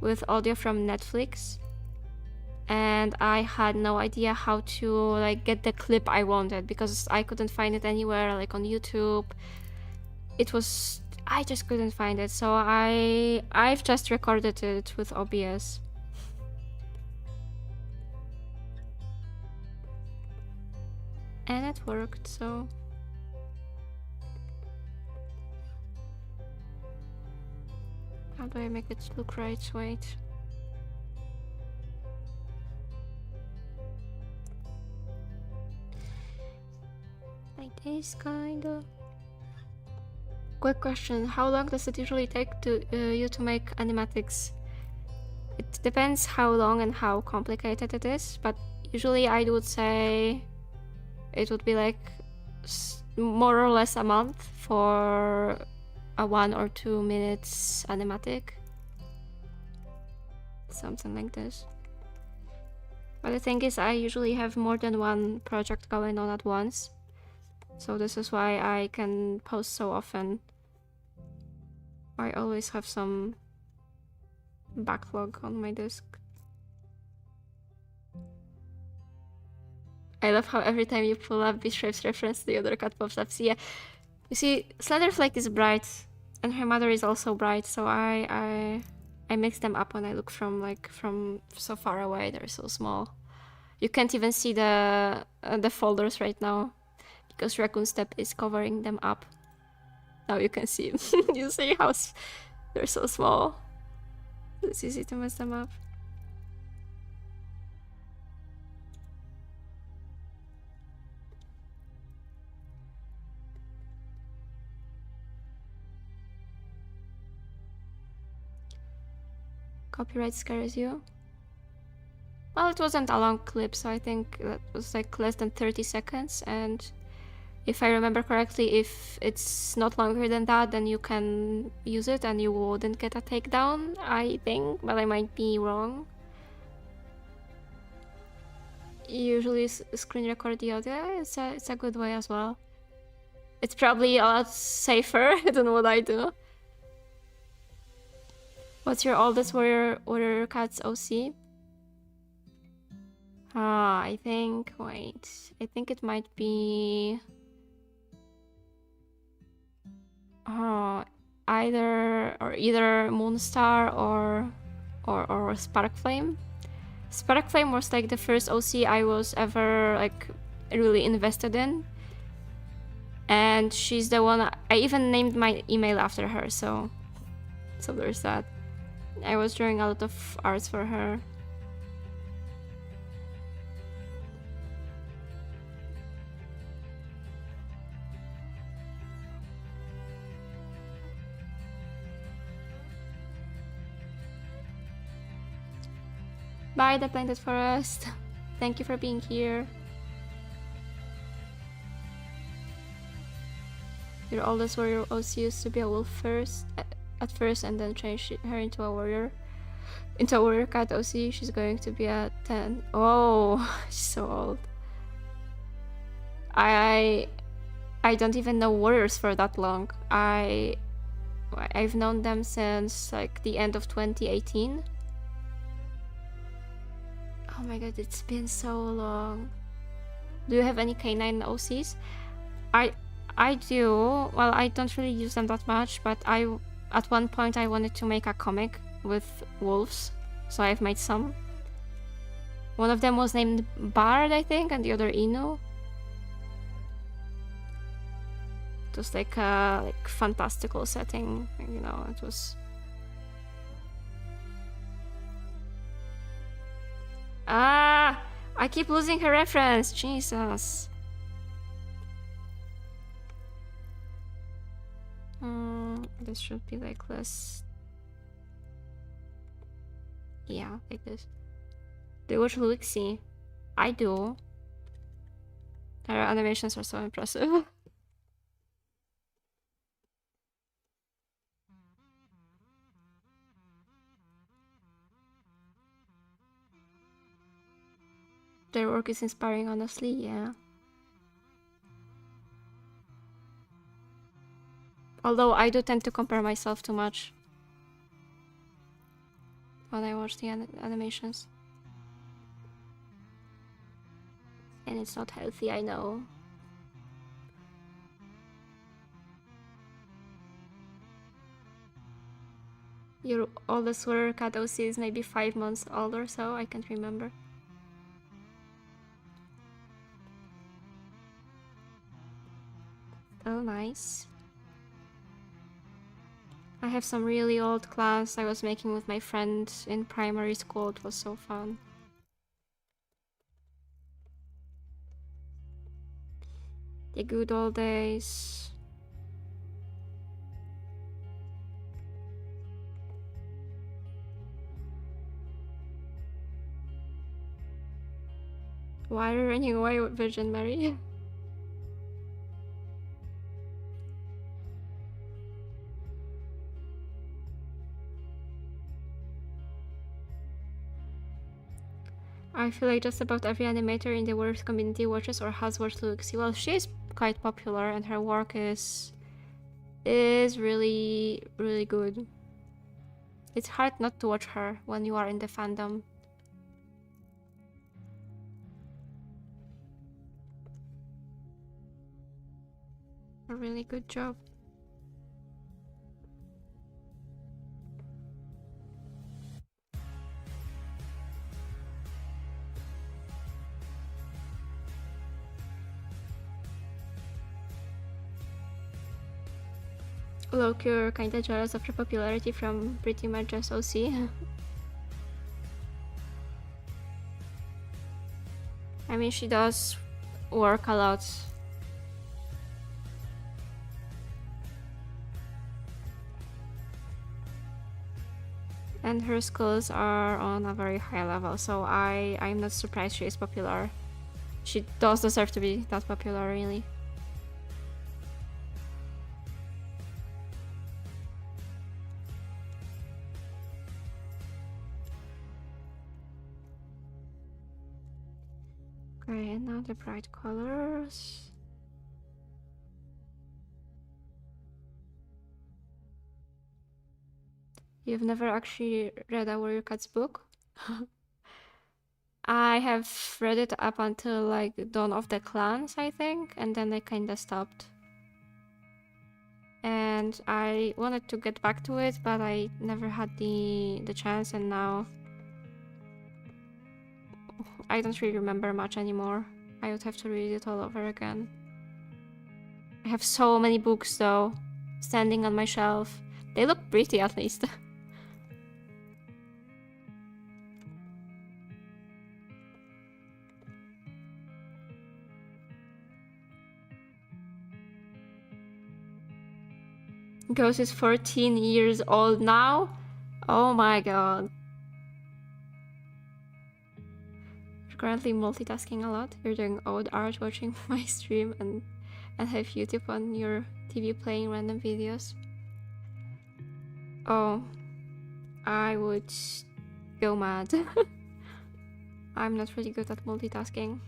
Speaker 1: with audio from Netflix, and I had no idea how to like get the clip I wanted because I couldn't find it anywhere, like on YouTube. I just couldn't find it, so I've just recorded it with OBS. And it worked, so how do I make it look right? Wait. Like this, kinda. Quick question: how long does it usually take to you to make animatics? It depends how long and how complicated it is, but usually I would say it would be like more or less a month for a 1 or 2 minutes animatic. Something like this. But the thing is, I usually have more than one project going on at once. So this is why I can post so often. I always have some backlog on my disk. I love how every time you pull up Bishop's reference, the other cat pops up. See, yeah. You see, Slenderflake is bright, and her mother is also bright, so I mix them up when I look from so far away. They're so small. You can't even see the folders right now because Raccoon Step is covering them up. Now you can see. You see how they're so small. It's easy to mess them up. Copyright scares you? Well, it wasn't a long clip, so I think that was like less than 30 seconds, and if I remember correctly, if it's not longer than that, then you can use it and you wouldn't get a takedown, I think, but I might be wrong. Usually screen record the audio, it's a good way as well. It's probably a lot safer than what I do. What's your oldest Warrior Cats OC? I think, wait, I think it might be... either Moonstar or Sparkflame. Sparkflame was like the first OC I was ever like really invested in, and she's the one I even named my email after her. So there's that. I was drawing a lot of arts for her. Bye, the Planted Forest. Thank you for being here. Your oldest warrior OC used to be a wolf at first, and then changed her into a warrior. Into a warrior cat OC. She's going to be a 10. Oh, she's so old. I don't even know warriors for that long. I've known them since like the end of 2018. Oh my god, it's been so long. Do you have any canine OCs? I do. Well, I don't really use them that much, but at one point I wanted to make a comic with wolves, so I've made some. One of them was named Bard, I think, and the other Inu. It was like a fantastical setting, you know, it was... I keep losing her reference, Jesus. This should be like less... Yeah, like this. Do you watch Luixie? I do. Her animations are so impressive. Their work is inspiring, honestly, yeah. Although I do tend to compare myself too much when I watch the animations. it's not healthy, I know. Your oldest were cat OC is maybe 5 months old or so, I can't remember. Oh, nice. I have some really old class I was making with my friend in primary school. It was so fun. The good old days. Why are you running away with Virgin Mary? I feel like just about every animator in the world community watches or has watched Luxie. Well, she is quite popular and her work is really, really good. It's hard not to watch her when you are in the fandom. A really good job. Look, you're kinda jealous of her popularity from pretty much just OC. I mean, she does work a lot. And her skills are on a very high level, so I'm not surprised she is popular. She does deserve to be that popular, really. Okay, and now the bright colors. You've never actually read a Warrior Cats book? I have read it up until like Dawn of the Clans, I think, and then I kinda stopped. And I wanted to get back to it, but I never had the chance, and now I don't really remember much anymore. I would have to read it all over again. I have so many books though, standing on my shelf. They look pretty at least. Ghost is 14 years old now? Oh my god. You're currently multitasking a lot. You're doing odd art, watching my stream, and have YouTube on your TV playing random videos. Oh, I would go mad. I'm not really good at multitasking.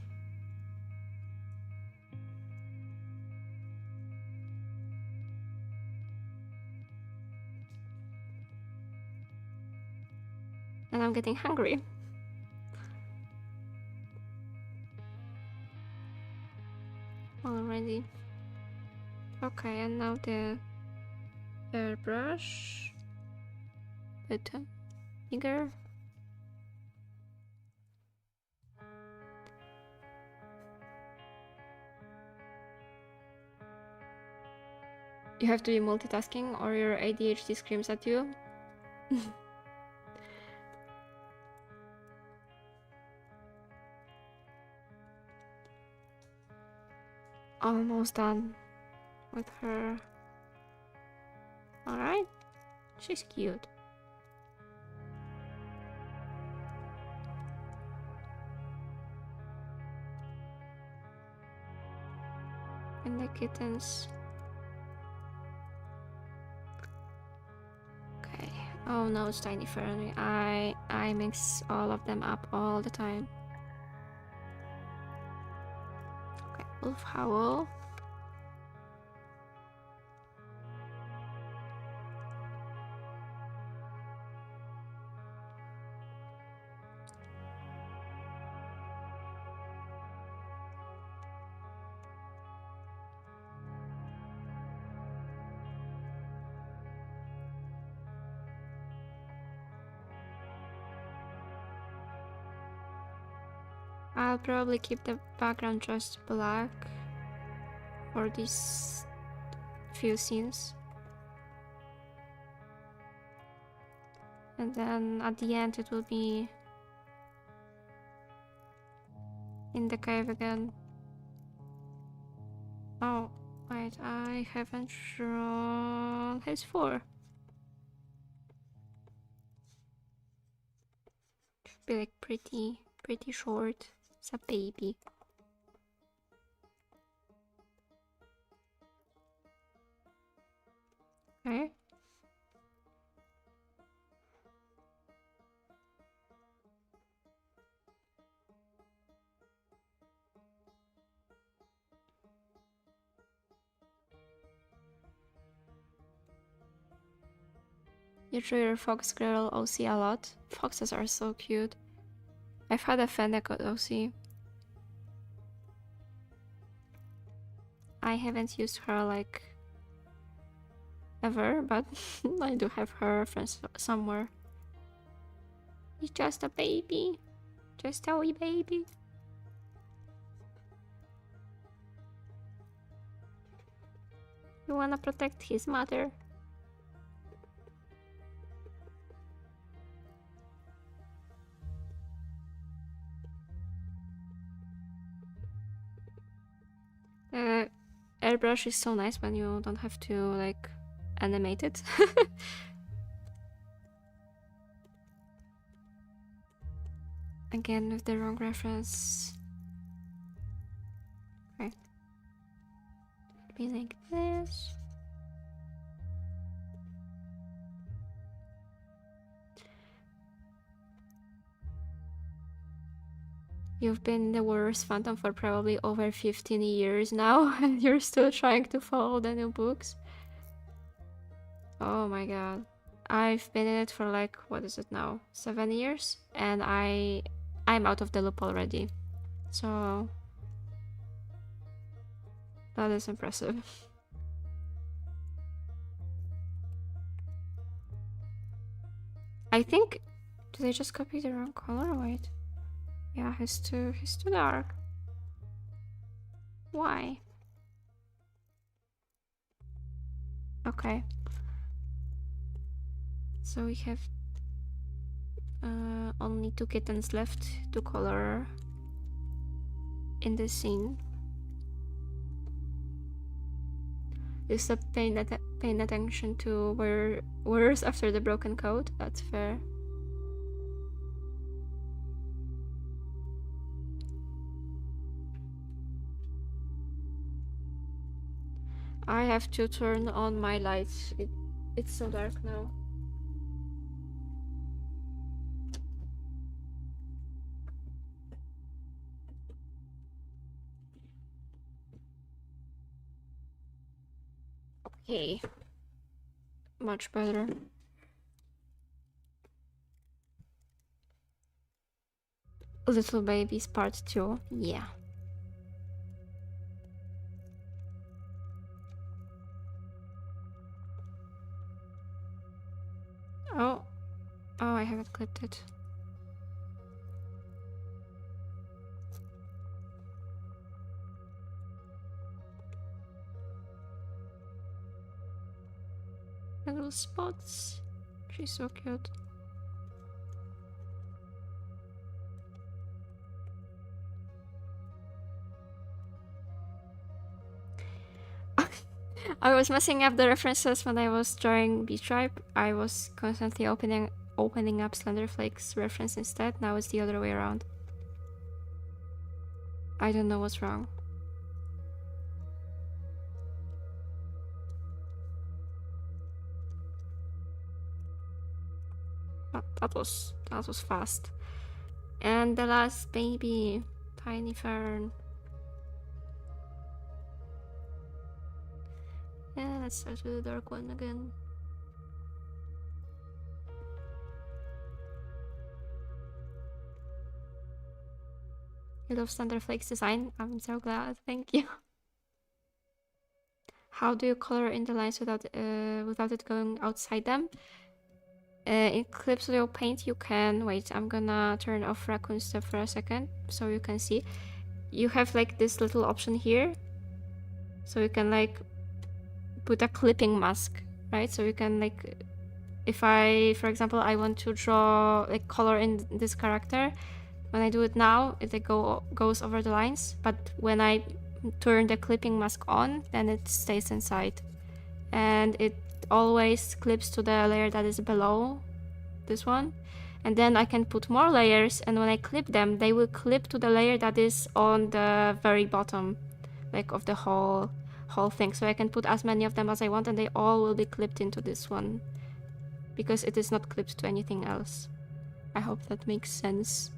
Speaker 1: And I'm getting hungry. Already. Okay, and now the airbrush. Bit bigger. You have to be multitasking or your ADHD screams at you. Almost done with her. Alright, she's cute. And the kittens. Okay. Oh no, it's Tiny Fairy. I mix all of them up all the time. Okay, Wolf Howl. I'll probably keep the background just black for these few scenes. And then at the end it will be in the cave again. Oh, wait, I haven't drawn his 4. Should be like pretty short. It's a baby. Okay. You drew your fox squirrel OC a lot. Foxes are so cute. I've had a Fennec OC. I haven't used her like ever, but I do have her reference somewhere. He's just a baby. Just a wee baby. You wanna protect his mother. Airbrush is so nice when you don't have to like animate it. Again with the wrong reference. Okay. Be like this. You've been the Warriors Phantom for probably over 15 years now, and you're still trying to follow the new books. Oh my god. I've been in it for like, what is it now? 7 years? And I'm out of the loop already. So that is impressive. I think, did I just copy the wrong color? Wait. Yeah, he's too dark. Why? Okay. So we have only 2 kittens left to color in this scene. You stop paying attention to where's after the broken code. That's fair. I have to turn on my lights. It's so dark now. Okay. Much better. Little Babies Part 2. Yeah. Oh, I haven't clipped it. Little spots. She's so cute. I was messing up the references when I was drawing B-Tribe. I was constantly opening up Slenderflake's reference instead. Now it's the other way around. I don't know what's wrong. But that was fast. And the last baby, Tiny Fern. Yeah, let's start with the dark one again. You love Slenderflake's design? I'm so glad, thank you. How do you color in the lines without it going outside them? In Clip Studio Paint you can, wait, I'm gonna turn off raccoon stuff for a second so you can see. You have like this little option here. So you can like put a clipping mask, right? So you can like, if I, for example, I want to draw like color in this character, when I do it now, it like goes over the lines, but when I turn the clipping mask on, then it stays inside. And it always clips to the layer that is below this one. And then I can put more layers, and when I clip them, they will clip to the layer that is on the very bottom, like of the whole thing. So I can put as many of them as I want, and they all will be clipped into this one, because it is not clipped to anything else. I hope that makes sense.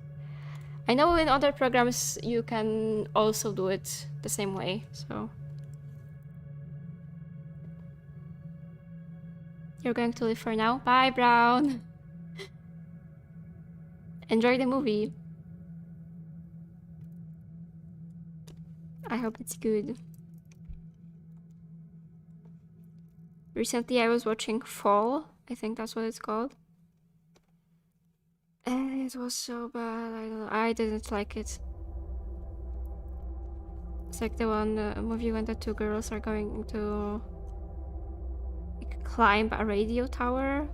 Speaker 1: I know in other programs you can also do it the same way, so. You're going to leave for now? Bye, Brown! Enjoy the movie. I hope it's good. Recently I was watching Fall, I think that's what it's called. And it was so bad, I don't know, I didn't like it. It's like the one movie when the two girls are going to like, climb a radio tower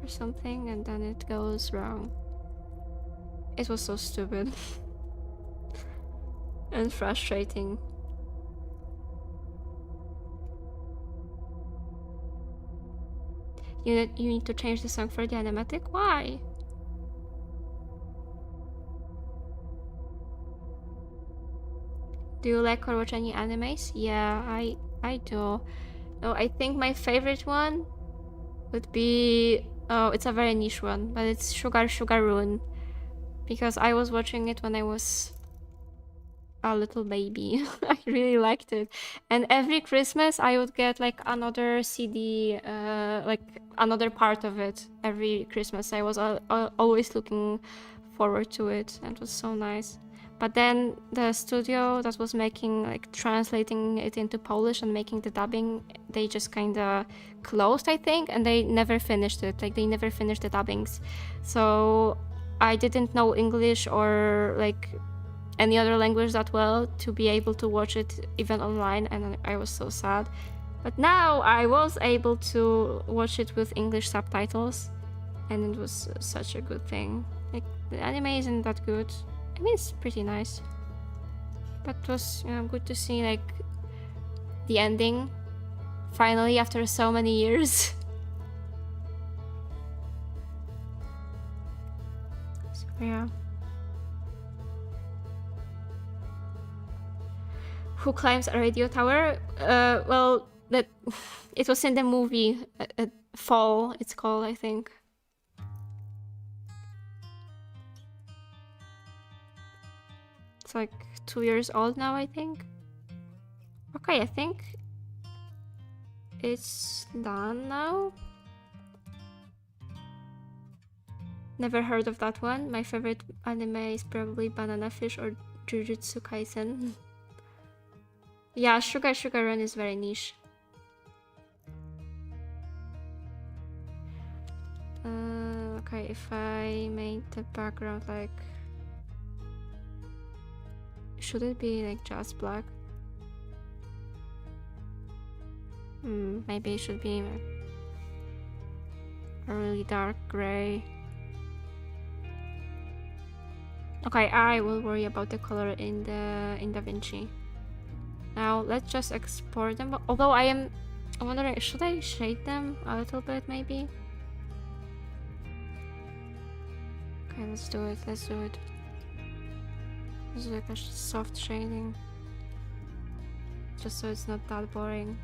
Speaker 1: or something, and then it goes wrong. It was so stupid. And frustrating. You need to change the song for the animatic? Why? Do you like or watch any animes? Yeah, I do. No, I think my favorite one would be... Oh, it's a very niche one, but it's Sugar Sugar Rune. Because I was watching it when I was a little baby. I really liked it. And every Christmas I would get like another CD, like another part of it every Christmas. I was always looking forward to it, and it was so nice. But then the studio that was making, like translating it into Polish and making the dubbing, they just kind of closed, I think, and they never finished it. Like they never finished the dubbings. So I didn't know English or like any other language that well to be able to watch it even online, and I was so sad. But now I was able to watch it with English subtitles, and it was such a good thing. Like the anime isn't that good. I mean, it's pretty nice, but it was, you know, good to see like the ending finally after so many years. So yeah. Who climbs a radio tower? Well, that it was in the movie Fall. It's called, I think. It's like 2 years old now, I think. Okay, I think it's done now. Never heard of that one. My favorite anime is probably Banana Fish or Jujutsu Kaisen. Yeah, Sugar Sugar Run is very niche. Okay, if I made the background like... Should it be like just black? Maybe it should be a really dark gray. Okay, I will worry about the color in Davinci. Now let's just export them. Although I'm wondering, should I shade them a little bit maybe? Okay, let's do it. Let's do it. This is like a soft shading, just so it's not that boring.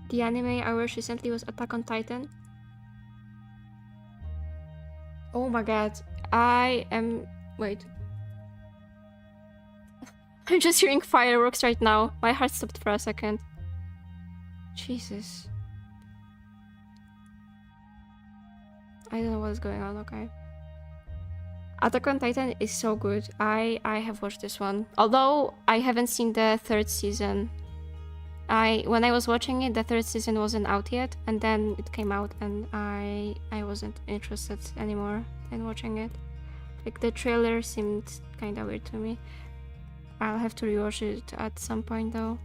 Speaker 1: The anime I watched recently was Attack on Titan. Oh my god, I am... Wait. I'm just hearing fireworks right now. My heart stopped for a second. Jesus. I don't know what's going on, okay. Attack on Titan is so good. I have watched this one, although I haven't seen the third season. When I was watching it, the third season wasn't out yet, and then it came out, and I wasn't interested anymore in watching it. Like the trailer seemed kind of weird to me. I'll have to rewatch it at some point though.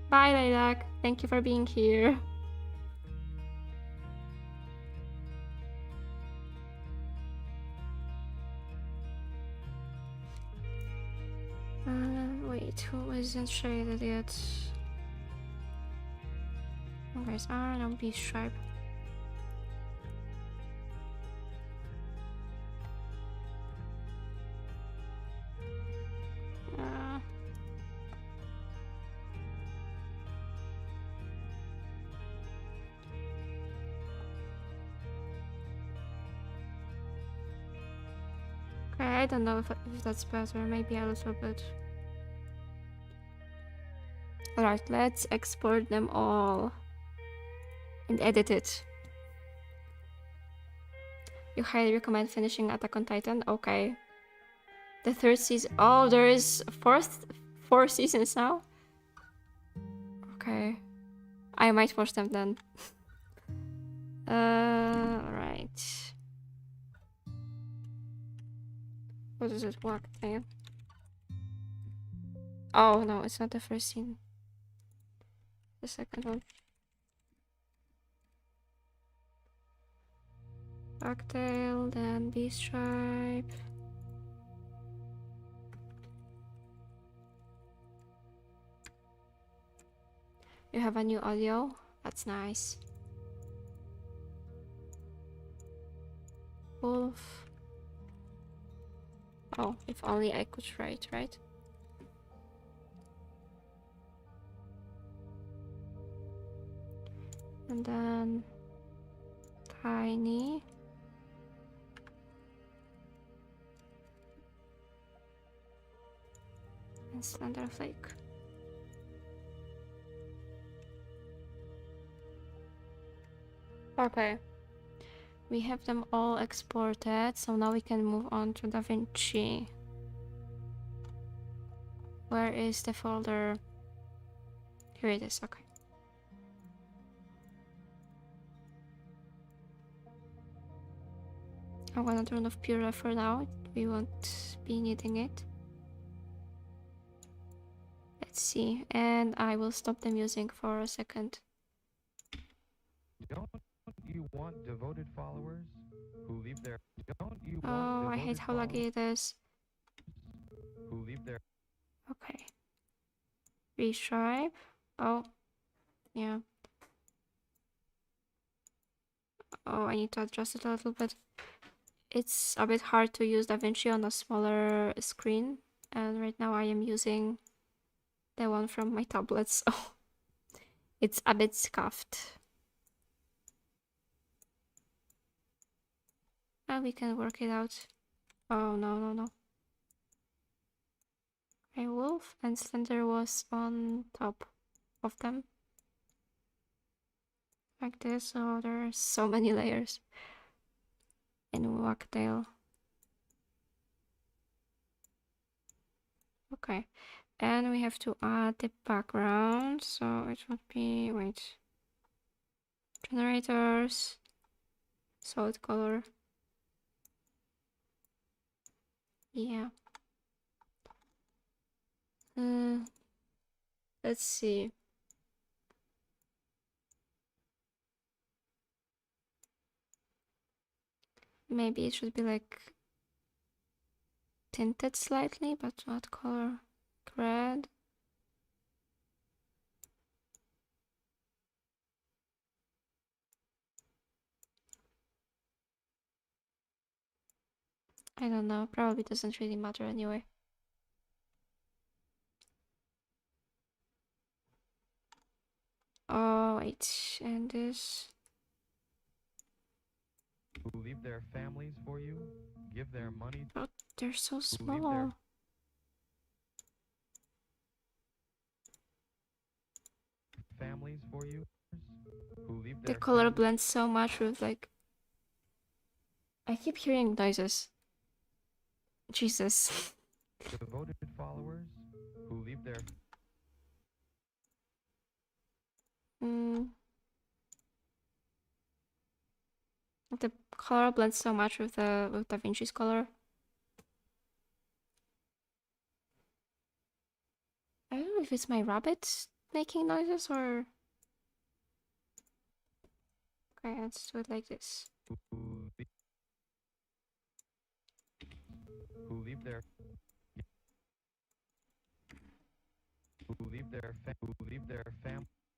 Speaker 1: Bye, Lilac. Thank you for being here. Wait, who isn't shaded yet? You guys are on B stripe. Okay, I don't know if that's better. Maybe a little bit. Alright, let's export them all and edit it. You highly recommend finishing Attack on Titan? Okay. The third season. Oh, there is four seasons now? Okay. I might watch them then. Alright. What is it? What thing? Oh, no, it's not the first scene. The second one. Cocktail, then B-stripe. You have a new audio? That's nice. Wolf. Oh, if only I could write, right? And then Tiny. And Slender Flake. Okay. We have them all exported, so now we can move on to Davinci. Where is the folder? Here it is, okay. I'm gonna turn off PureRef for now. We won't be needing it. Let's see, and I will stop the music for a second.
Speaker 2: Don't you want devoted followers who leave their
Speaker 1: Oh, I hate how laggy it is.
Speaker 2: Who leave their
Speaker 1: Okay. Restripe. Oh, yeah. Oh, I need to adjust it a little bit. It's a bit hard to use Davinci on a smaller screen, and right now I am using the one from my tablet, so it's a bit scuffed. Well, we can work it out. Oh, no. Okay, Wolf and Slender was on top of them. Like this, so there are so many layers. And Wagtail. Okay, and we have to add the background, so it would be, wait, generators, solid color. Yeah. Let's see. Maybe it should be like tinted slightly, but what color? Red. I don't know, probably doesn't really matter anyway. Oh, wait, and this.
Speaker 2: who leave their families for you, give their money
Speaker 1: Oh, they're so small.
Speaker 2: families for you, who leave
Speaker 1: The
Speaker 2: their
Speaker 1: color blends so much with like I keep hearing noises. Jesus.
Speaker 2: Devoted followers who leave their
Speaker 1: The color blends so much with Davinci's color. I don't know if it's my rabbit making noises or... Okay, let's do it like this.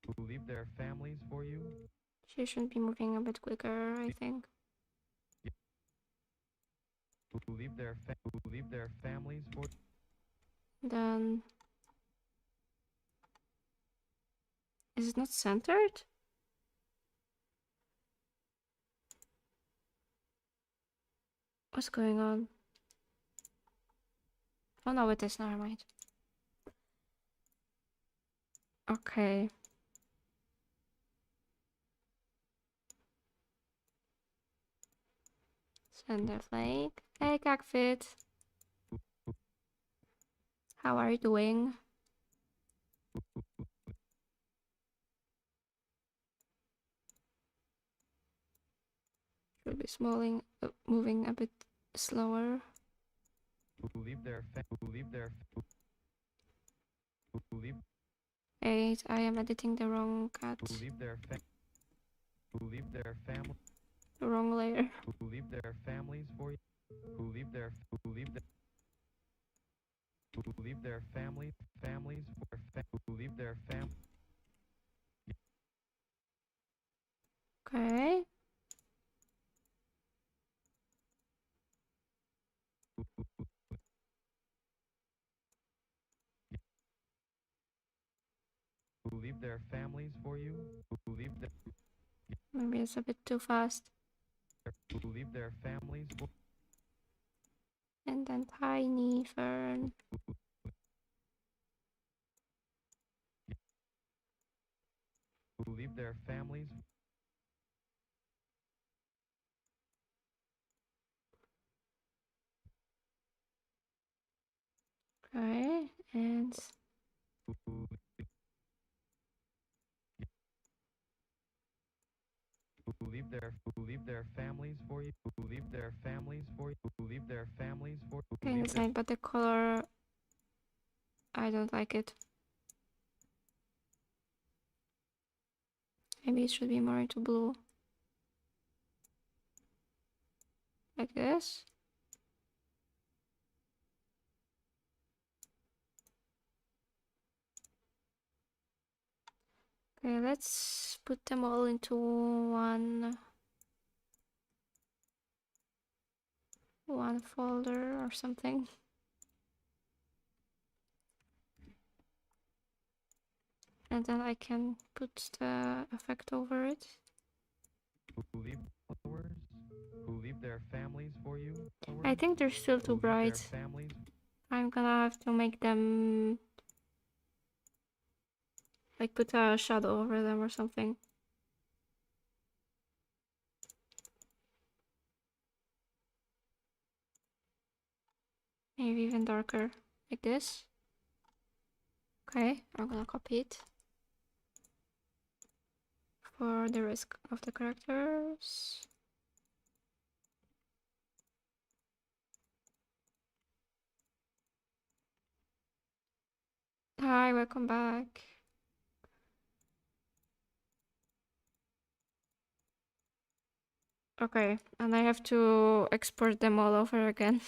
Speaker 2: who leave their families for you.
Speaker 1: She should be moving a bit quicker, I think.
Speaker 2: Who leave their families for.
Speaker 1: Then... Is it not centered? What's going on? Oh no, it is, never mind. Okay. Center flake. Hey, Cacfit. How are you doing? Should be moving a bit slower. Wait, I am editing the wrong cut. The wrong layer.
Speaker 2: Who leave their families for you. Who leave their families for who leave their family.
Speaker 1: Okay.
Speaker 2: Who leave their families for you. Who leave their
Speaker 1: Maybe it's a bit too fast.
Speaker 2: who leave their families for.
Speaker 1: And then Tiny Fern.
Speaker 2: Who leave their families.
Speaker 1: Okay, and
Speaker 2: Who leave their families for you. Who leave their families for you. Who leave their families for.
Speaker 1: okay, it's nice, but the color, I don't like it. Maybe it should be more into blue. Like this. Okay, let's put them all into one folder or something. And then I can put the effect over it.
Speaker 2: Who leave followers. Who leave their families for you.
Speaker 1: I think they're still too bright. I'm gonna have to make them like put a shadow over them or something. Maybe even darker, like this. Okay, I'm gonna copy it. For the rest of the characters. Hi, welcome back. Okay, and I have to export them all over again.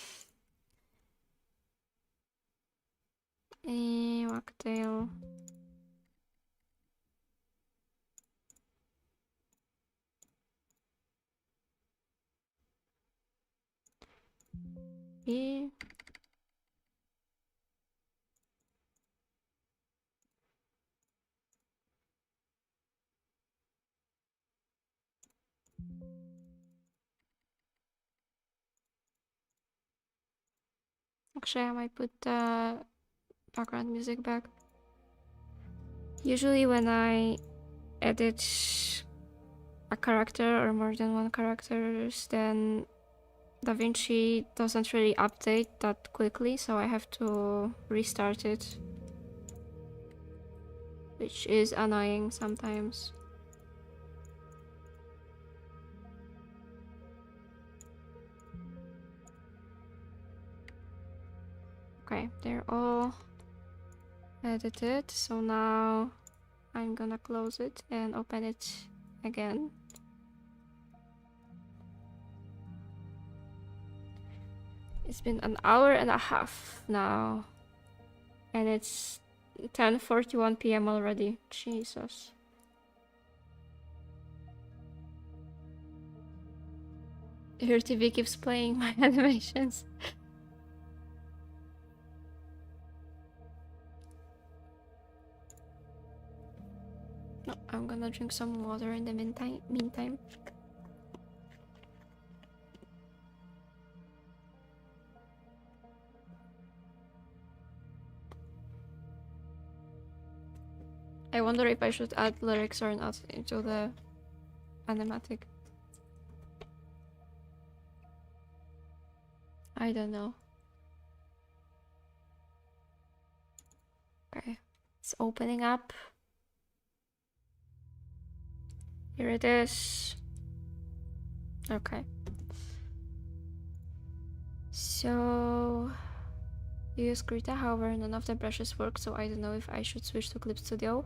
Speaker 1: Wagtail. E. Actually, I might put the background music back. Usually when I edit a character or more than one characters, then Davinci doesn't really update that quickly, so I have to restart it, which is annoying sometimes. Okay, they're all edited, so now I'm gonna close it and open it again. It's been an hour and a half now, and it's 10:41 p.m. already. Jesus. Here TV keeps playing my animations. No, I'm gonna drink some water in the meantime. I wonder if I should add lyrics or not into the animatic. I don't know. Okay, it's opening up. Here it is. Okay. So you use Krita, however none of the brushes work, so I don't know if I should switch to Clip Studio.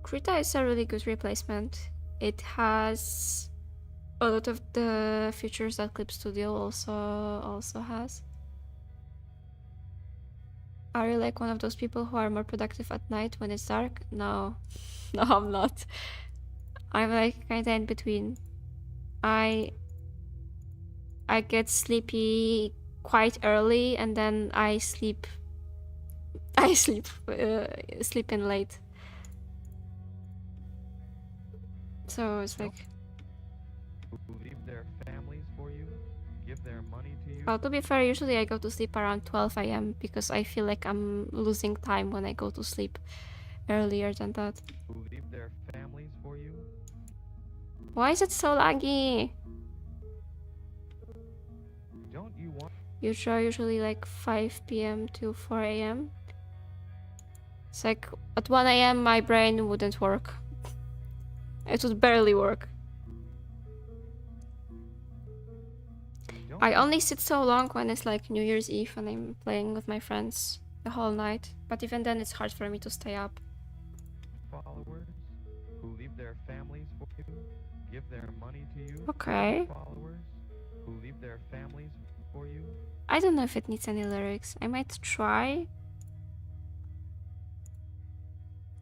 Speaker 1: Krita is a really good replacement. It has a lot of the features that Clip Studio also has. Are you like one of those people who are more productive at night when it's dark? No. No, I'm not. I'm like kinda in between. I get sleepy quite early and then I sleep sleep in late. So it's like
Speaker 2: Who leave their families for you, give their money to you.
Speaker 1: well, to be fair, usually I go to sleep around 12 a.m. because I feel like I'm losing time when I go to sleep earlier than that.
Speaker 2: Who leave their families for you.
Speaker 1: Why is it so laggy?
Speaker 2: Don't you want
Speaker 1: You draw usually like 5 p.m. to 4 a.m. It's like at 1 a.m. my brain wouldn't work. It would barely work. I only sit so long when it's like New Year's Eve and I'm playing with my friends the whole night. But even then it's hard for me to stay up.
Speaker 2: followers who leave their families for you, give their money to you.
Speaker 1: Okay.
Speaker 2: Followers who leave their families for you.
Speaker 1: I don't know if it needs any lyrics. I might try.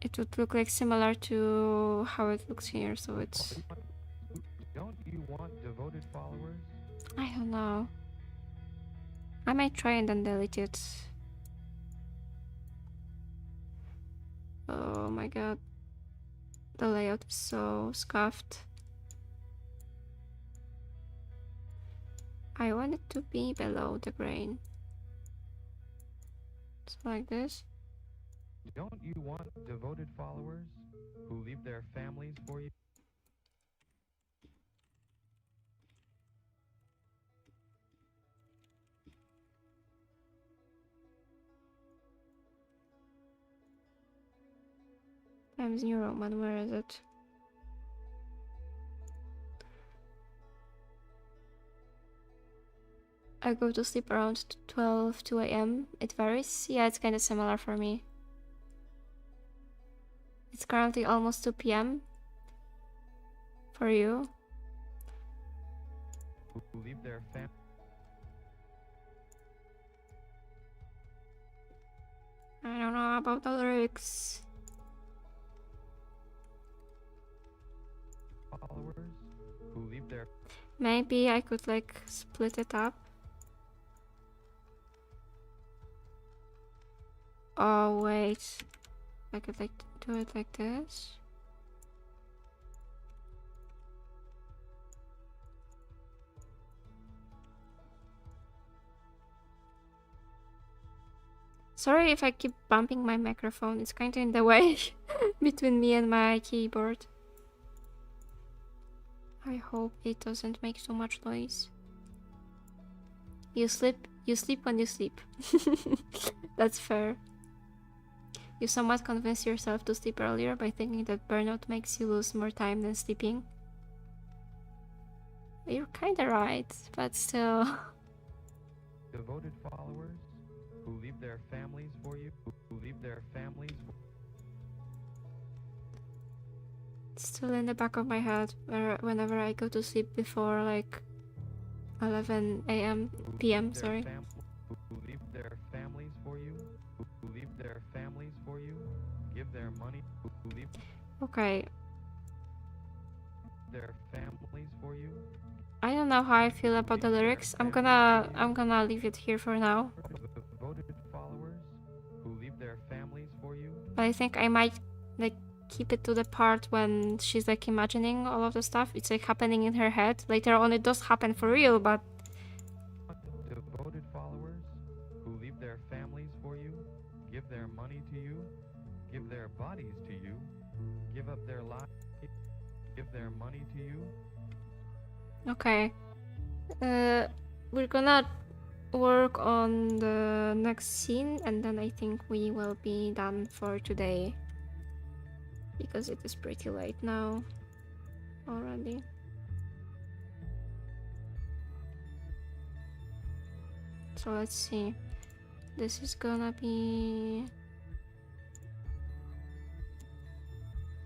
Speaker 1: It would look like similar to how it looks here, so it's...
Speaker 2: Don't you want devoted followers?
Speaker 1: I don't know. I might try and then delete it. Oh my god. The layout is so scuffed. I want it to be below the grain. So like this.
Speaker 2: Don't you want devoted followers who leave their families for you?
Speaker 1: Times New Roman, where is it? I go to sleep around 2 a.m. It varies. Yeah, it's kind of similar for me. It's currently almost 2 p.m. for you.
Speaker 2: Who leave their families?
Speaker 1: I don't know about the lyrics.
Speaker 2: Followers who leave their...
Speaker 1: Maybe I could like split it up. Oh wait, I could like do it like this. Sorry if I keep bumping my microphone, it's kinda in the way between me and my keyboard. I hope it doesn't make so much noise. You sleep when you sleep. That's fair. You somewhat convince yourself to sleep earlier by thinking that burnout makes you lose more time than sleeping. You're kinda right, but still.
Speaker 2: Devoted followers who leave their families for you, who leave their families for
Speaker 1: It's still in the back of my head whenever I go to sleep before like 11 a.m. p.m. Sorry.
Speaker 2: who leave their families for you, who leave their families for you, give their money, who leave
Speaker 1: Okay.
Speaker 2: their families for you.
Speaker 1: I don't know how I feel about the lyrics. I'm gonna leave it here for now.
Speaker 2: Devoted followers who leave their families for you.
Speaker 1: But I think I might like keep it to the part when she's like imagining all of the stuff. It's like happening in her head. Later on it does happen for real, but
Speaker 2: Devoted followers who leave their families for you, give their money to you, give their bodies to you, give up their lives, give their money to you.
Speaker 1: okay. We're gonna work on the next scene and then I think we will be done for today. Because it is pretty late now already. So let's see. This is gonna be...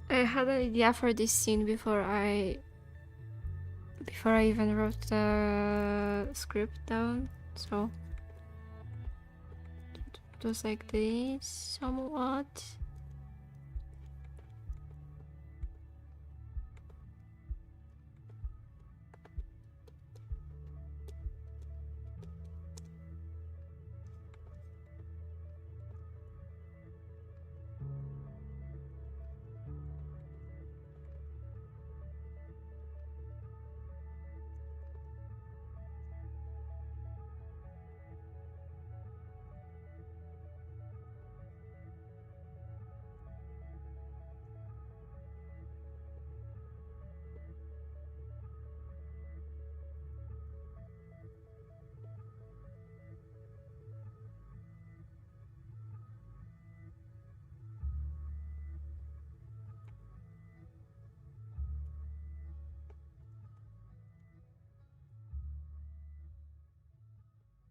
Speaker 1: I had an idea for this scene before I even wrote the script down, so it was like this somewhat.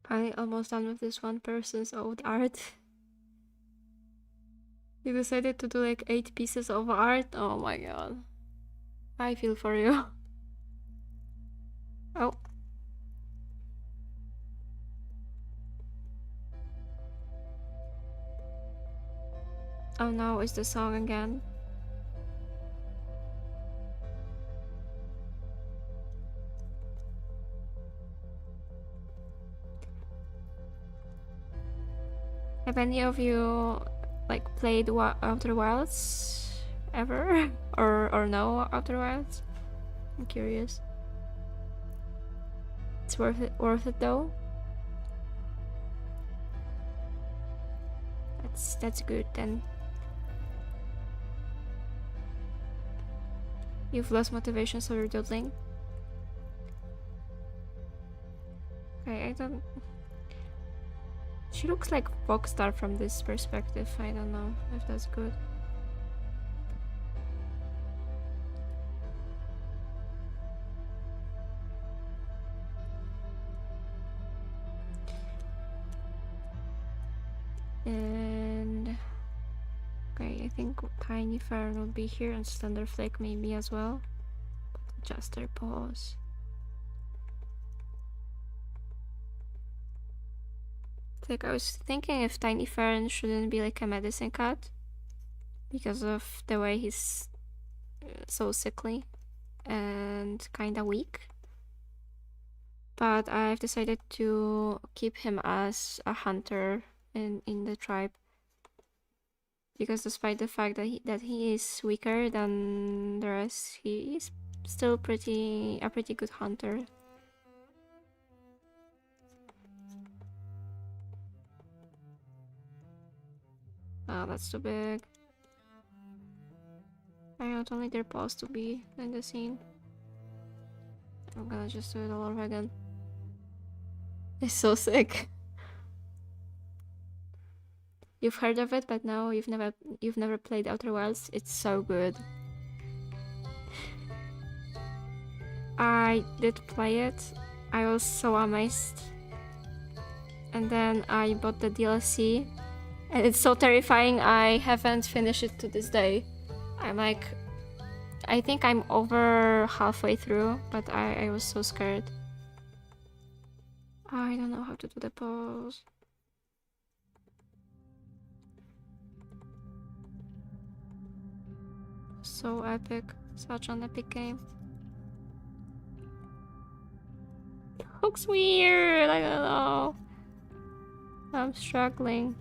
Speaker 1: Finally almost done with this one person's old art. You decided to do like 8 pieces of art? Oh my god. I feel for you. Oh. Oh no, it's the song again. Have any of you like played Outer Wilds ever? or know Outer Wilds? I'm curious. It's worth it though. That's good then. You've lost motivation, so you're doodling. Okay, I don't... She looks like Rockstar from this perspective. I don't know if that's good. And... okay, I think Tiny Fern will be here and Slenderflake maybe as well. Just their pause. Like, I was thinking if Tiny Fern shouldn't be like a medicine cat because of the way he's so sickly and kinda weak. But I've decided to keep him as a hunter in the tribe. Because despite the fact that he is weaker than the rest, he is still a pretty good hunter. Oh, that's too big. I want only their paws to be in the scene. I'm gonna just do it all over again. It's so sick. You've heard of it, but no, you've never played Outer Wilds. It's so good. I did play it. I was so amazed. And then I bought the DLC. And it's so terrifying, I haven't finished it to this day. I'm like, I think I'm over halfway through, but I was so scared. I don't know how to do the pose. So epic. Such an epic game. Looks weird, I don't know. I'm struggling.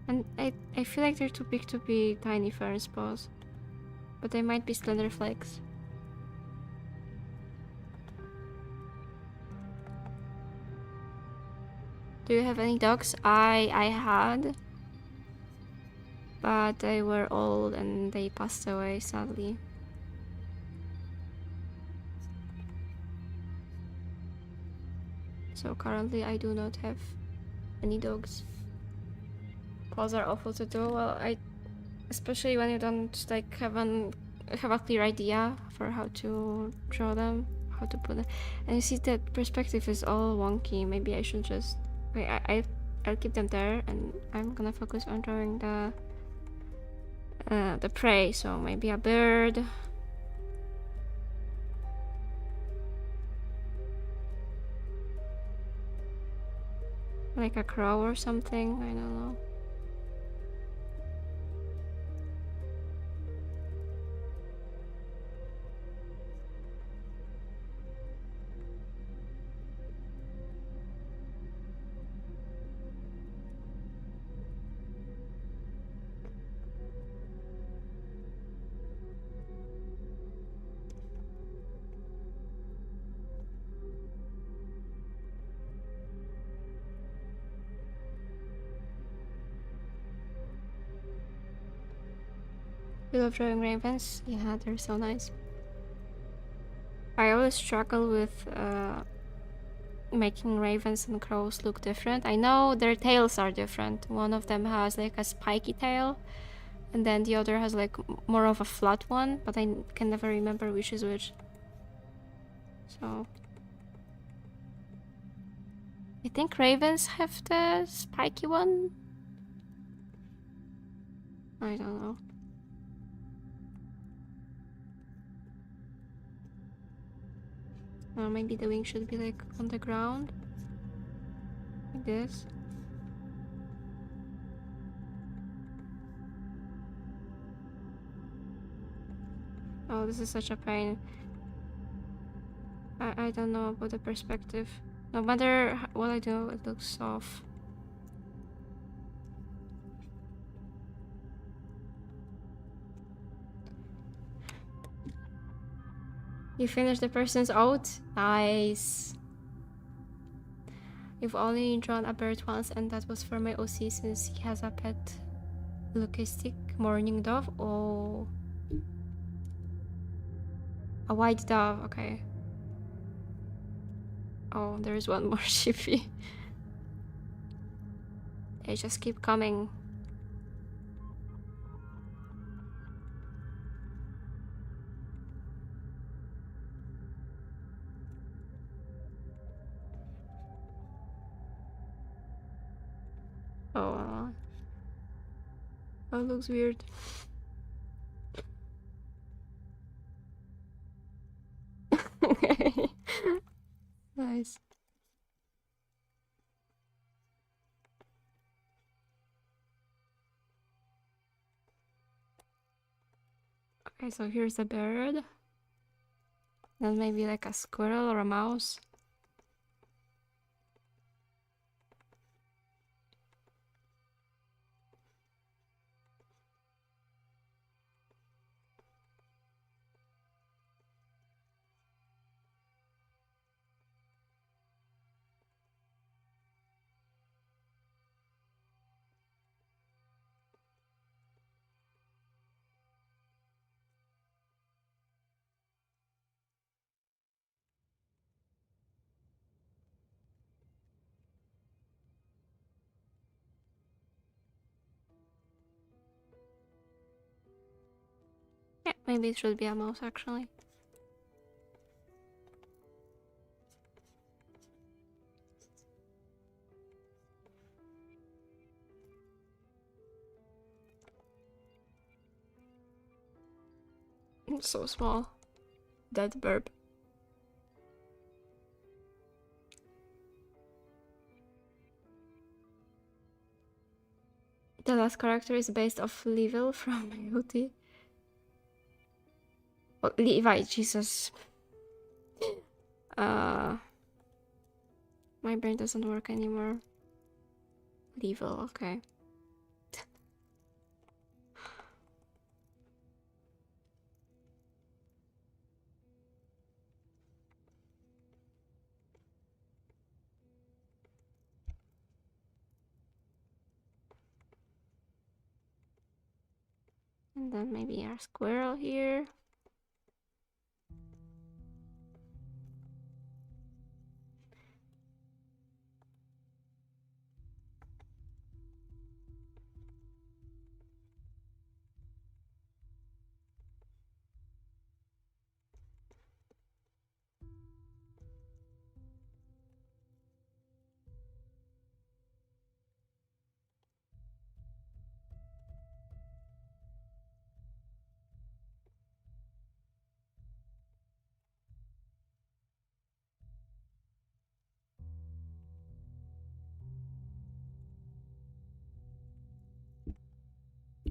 Speaker 1: And I feel like they're too big to be tiny ferns paws. But they might be slender flakes. Do you have any dogs? I had. But they were old and they passed away, sadly. So currently I do not have any dogs. Paws are awful to do. Well, especially when you don't like have a clear idea for how to draw them, how to put them, and you see that perspective is all wonky. Maybe I should just wait. I'll keep them there, and I'm gonna focus on drawing the prey. So maybe a bird. Like a crow or something, I don't know. You love drawing ravens? Yeah, they're so nice. I always struggle with making ravens and crows look different. I know their tails are different. One of them has like a spiky tail, and then the other has like more of a flat one, but I can never remember which is which. So I think ravens have the spiky one. I don't know. Maybe the wing should be like on the ground. Like this. Oh, this is such a pain. I don't know about the perspective. No matter what I do, it looks off. You finished the person's oath? Nice. You've only drawn a bird once, and that was for my OC since he has a pet leucistic mourning dove. Oh. A white dove, okay. Oh, there's one more sheepy. They just keep coming. Oh, that looks weird. Okay. Nice. Okay, so here's a bird. Then maybe like a squirrel or a mouse. Maybe it should be a mouse actually. It's so small. Dead burp. The last character is based off Level from UT. Oh, Levi, Jesus. My brain doesn't work anymore. Level, okay. And then maybe our squirrel here.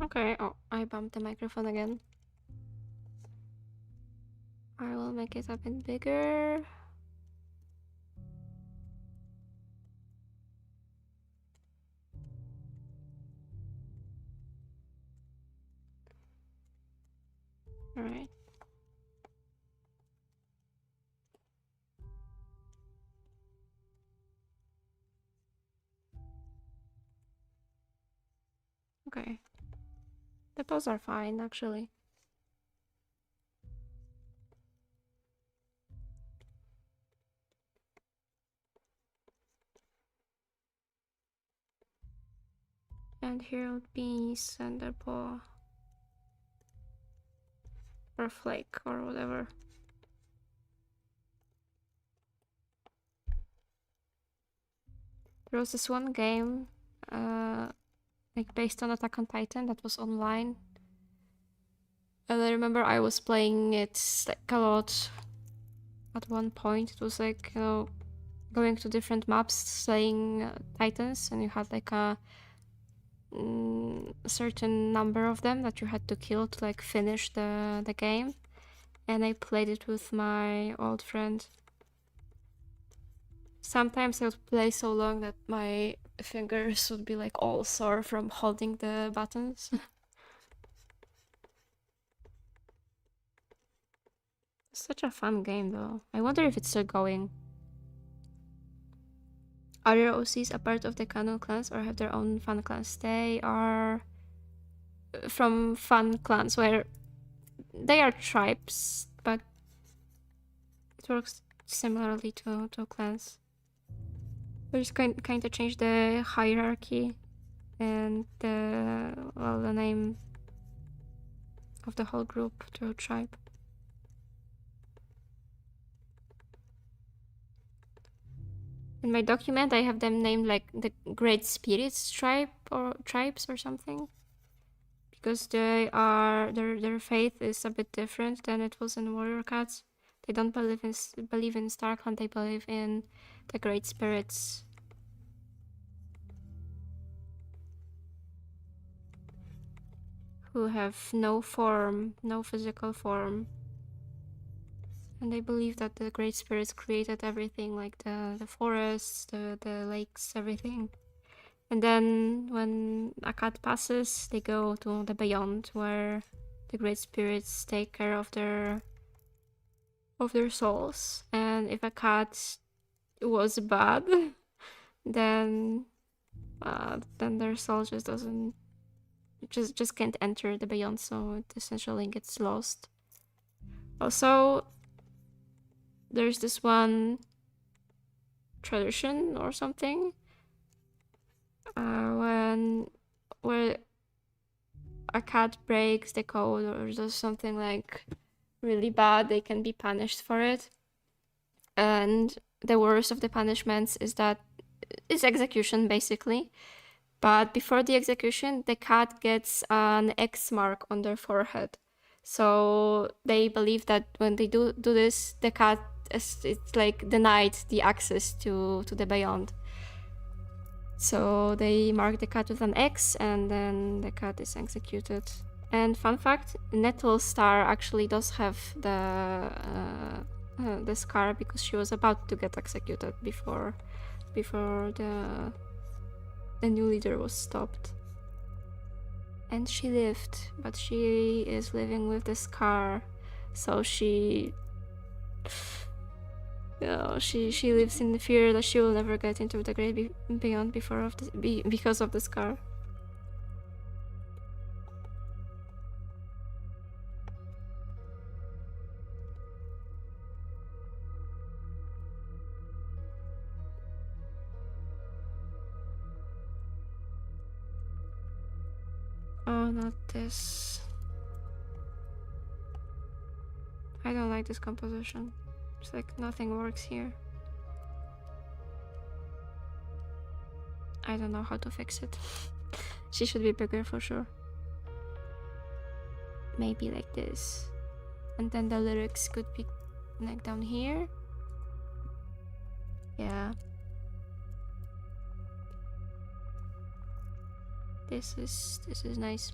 Speaker 1: Okay, oh, I bumped the microphone again. I will make it a bit bigger. Alright. Okay. The pose are fine, actually. And here would be Cinderpaw. Or Flake, or whatever. There was this one game, like based on Attack on Titan that was online. And I remember I was playing it like a lot. At one point, it was like, you know, going to different maps, slaying titans, and you had like a certain number of them that you had to kill to like finish the game. And I played it with my old friend. Sometimes I would play so long that my fingers would be like all sore from holding the buttons. Such a fun game though. I wonder if it's still going. Are your OCs a part of the canon clans or have their own fun clans? They are from fun clans where they are tribes, but it works similarly to clans. They just kind of change the hierarchy and the name of the whole group to a tribe. In my document, I have them named like the Great Spirits tribe or tribes or something, because they are their faith is a bit different than it was in Warrior Cats. They don't believe in Starkland. They believe in the Great Spirits. Who have no form, no physical form. And they believe that the Great Spirits created everything, like the forests, the lakes, everything. And then when a cat passes, they go to the Beyond, where the Great Spirits take care of their souls. And if a cat was bad, then their soul just doesn't just can't enter the Beyond, so it essentially gets lost. Also, there's this one tradition or something where a cat breaks the code or does something like really bad, they can be punished for it. And the worst of the punishments is execution, basically. But before the execution, the cat gets an X mark on their forehead. So they believe that when they do this, the cat it's like denied the access to the beyond. So they mark the cat with an X, and then the cat is executed. And fun fact, Nettle Star actually does have the scar because she was about to get executed before the new leader was stopped. And she lived, but she is living with the scar, so she lives in the fear that she will never get into the great beyond because of the scar. Oh, not this. I don't like this composition. It's like nothing works here. I don't know how to fix it. She should be bigger for sure. Maybe like this. And then the lyrics could be like down here. Yeah. This is nice.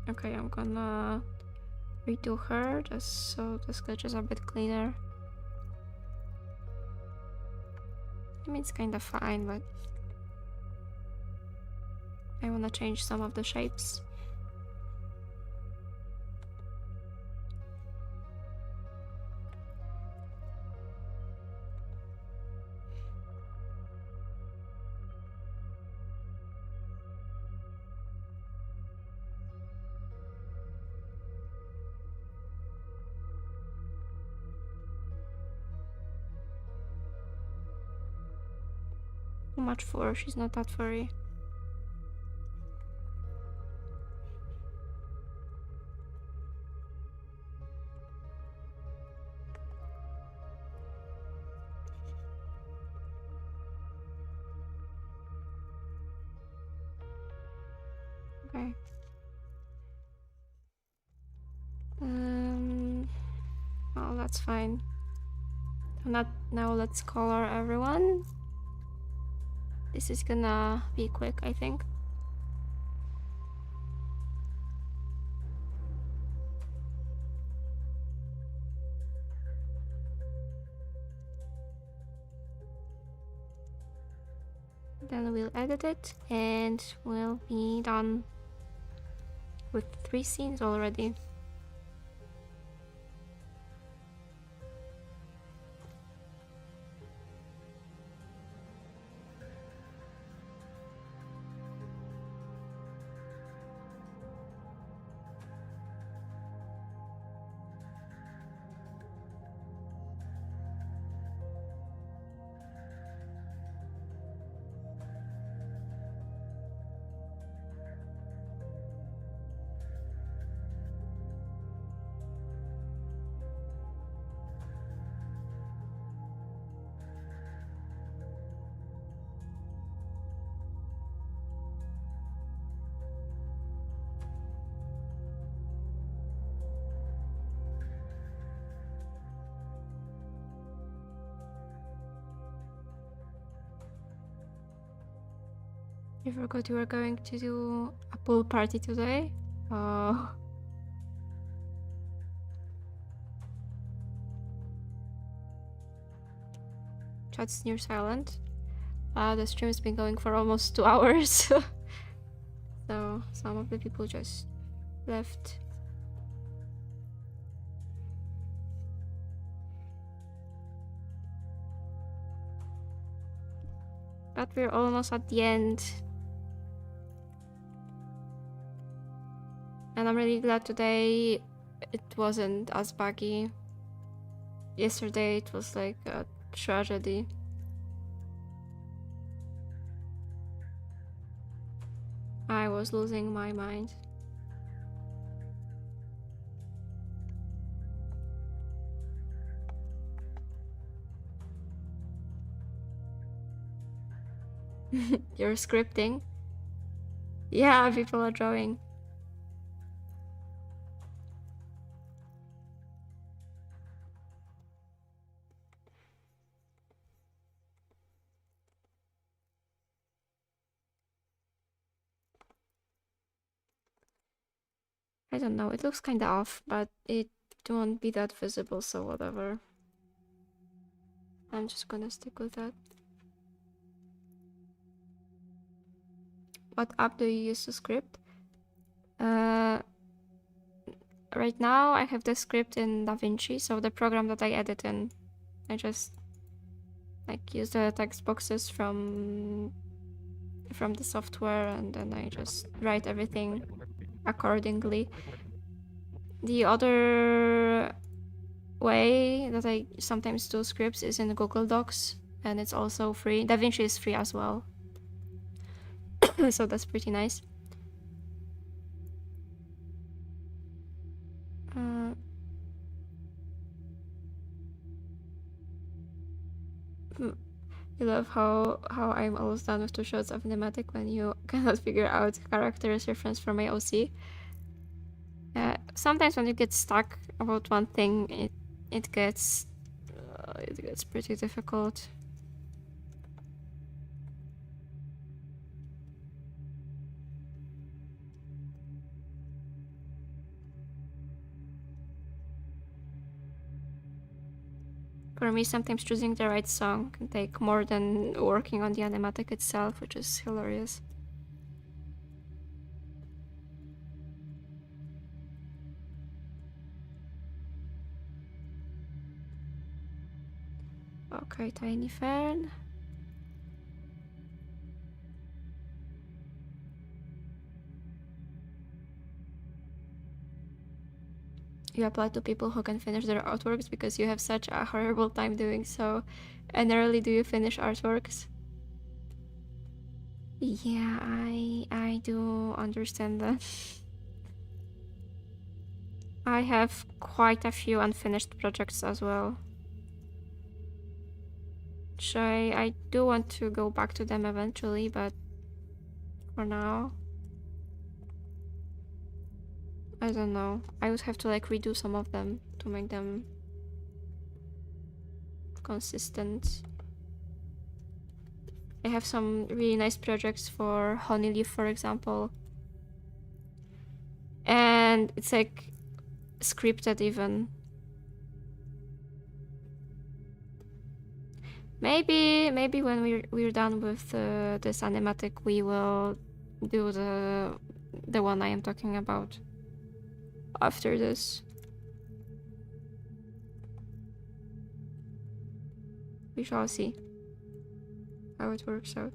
Speaker 1: Okay, I'm gonna redo her just so the sketch is a bit cleaner. I mean, it's kind of fine, but I wanna change some of the shapes. How much for? She's not that furry. Okay. Well, that's fine. Now let's color everyone. This is gonna be quick, I think. Then we'll edit it and we'll be done with 3 scenes already. You forgot you were going to do a pool party today? Oh. Chat's near silent. The stream's been going for almost 2 hours. So some of the people just left. But we're almost at the end. And I'm really glad today it wasn't as buggy. Yesterday it was like a tragedy. was losing my mind. You're scripting? Yeah, people are drawing. I don't know, it looks kinda off, but it won't be that visible, so whatever. I'm just gonna stick with that. What app do you use to script? Right now I have the script in Davinci, so the program that I edit in. I just like use the text boxes from the software, and then I just write everything accordingly. The other way that I sometimes do scripts is in Google Docs, and it's also free. Davinci is free as well. So that's pretty nice. I love how I'm almost done with 2 shots of Animatic when you cannot figure out characters reference from my OC. Sometimes when you get stuck about one thing, it gets pretty difficult. For me, sometimes choosing the right song can take more than working on the animatic itself, which is hilarious. Okay, Tiny Fern. You apply to people who can finish their artworks because you have such a horrible time doing so. And rarely do you finish artworks. Yeah, I do understand that. I have quite a few unfinished projects as well. So I do want to go back to them eventually, but for now, I don't know. I would have to like redo some of them to make them consistent. I have some really nice projects for Honeyleaf, for example. And it's like scripted even. Maybe when we're done with this animatic, we will do the one I am talking about after this. We shall see how it works out.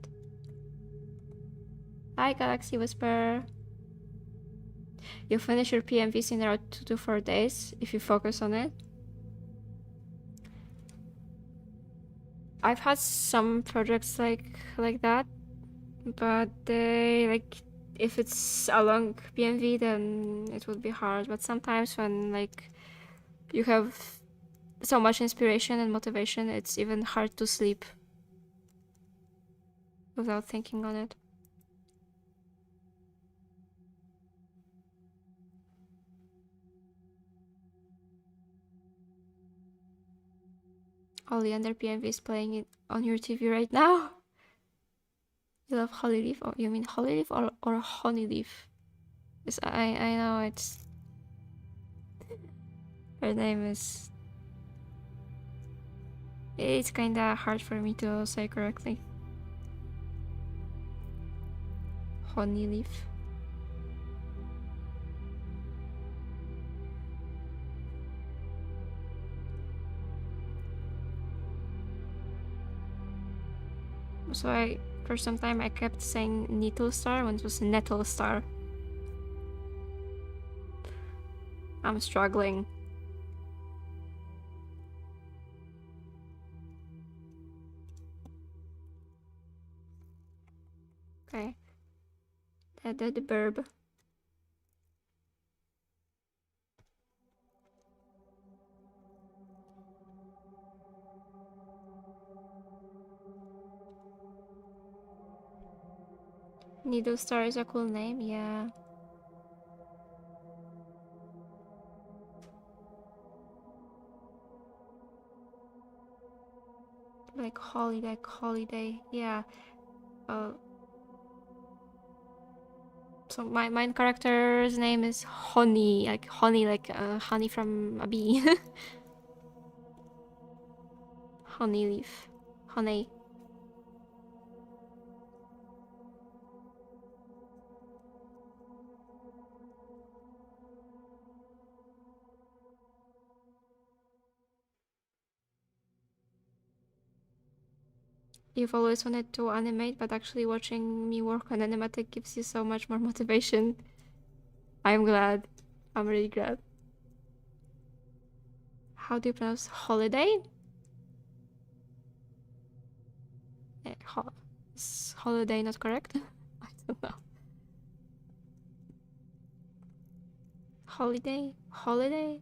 Speaker 1: Hi, Galaxy Whisper. You finish your PMVs in around 2 to 4 days if you focus on it. I've had some projects like that, but they like if it's a long PMV, then it would be hard. But sometimes when like you have so much inspiration and motivation, it's even hard to sleep without thinking on it. Oleander PMV is playing it on your TV right now. You love Hollyleaf? Oh, you mean Hollyleaf or Honeyleaf? Yes, I know it's... Her name is... It's kinda hard for me to say correctly. Honeyleaf. So for some time I kept saying Nettle Star when it was Nettle Star. I'm struggling. Okay. the verb. Needle Star is a cool name, yeah. Like holiday, yeah. So my main character's name is Honey, like honey from a bee. Honey leaf. Honey. You've always wanted to animate, but actually watching me work on Animatic gives you so much more motivation. I'm glad. I'm really glad. How do you pronounce holiday? Is holiday not correct? I don't know. Holiday? Holiday?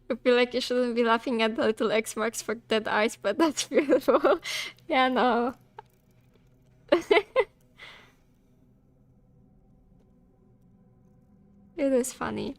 Speaker 1: I feel like you shouldn't be laughing at the little X marks for dead eyes, but that's beautiful. Yeah, no. It is funny.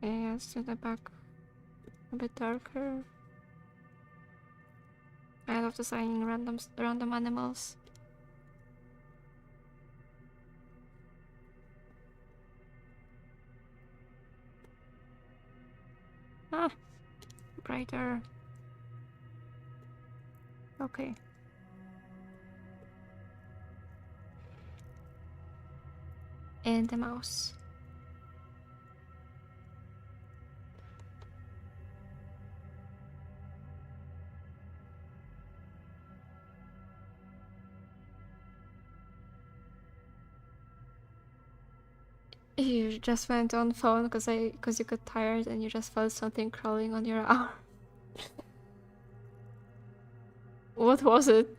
Speaker 1: Yeah, let's do the back a bit darker. I love designing random animals. Ah, brighter. Okay. And the mouse. You just went on phone because you got tired and you just felt something crawling on your arm. What was it?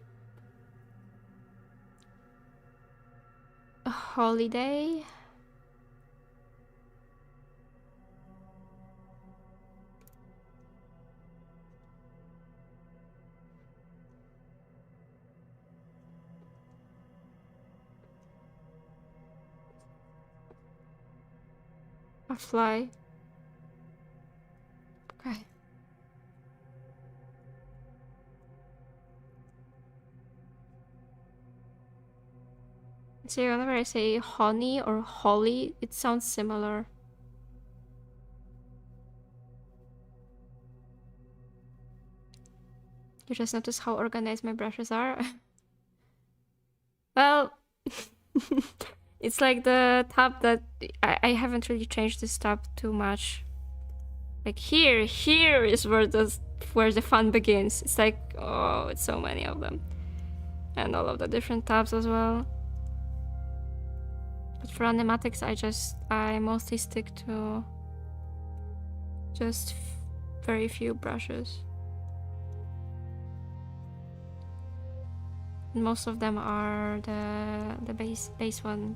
Speaker 1: A holiday? A fly? Okay. See, whenever I say honey or holly, it sounds similar. You just notice how organized my brushes are? Well, it's like the tab that I haven't really changed this tab too much. Like here is where the fun begins. It's like, oh, it's so many of them. And all of the different tabs as well. But for animatics, I mostly stick to just very few brushes. And most of them are the base ones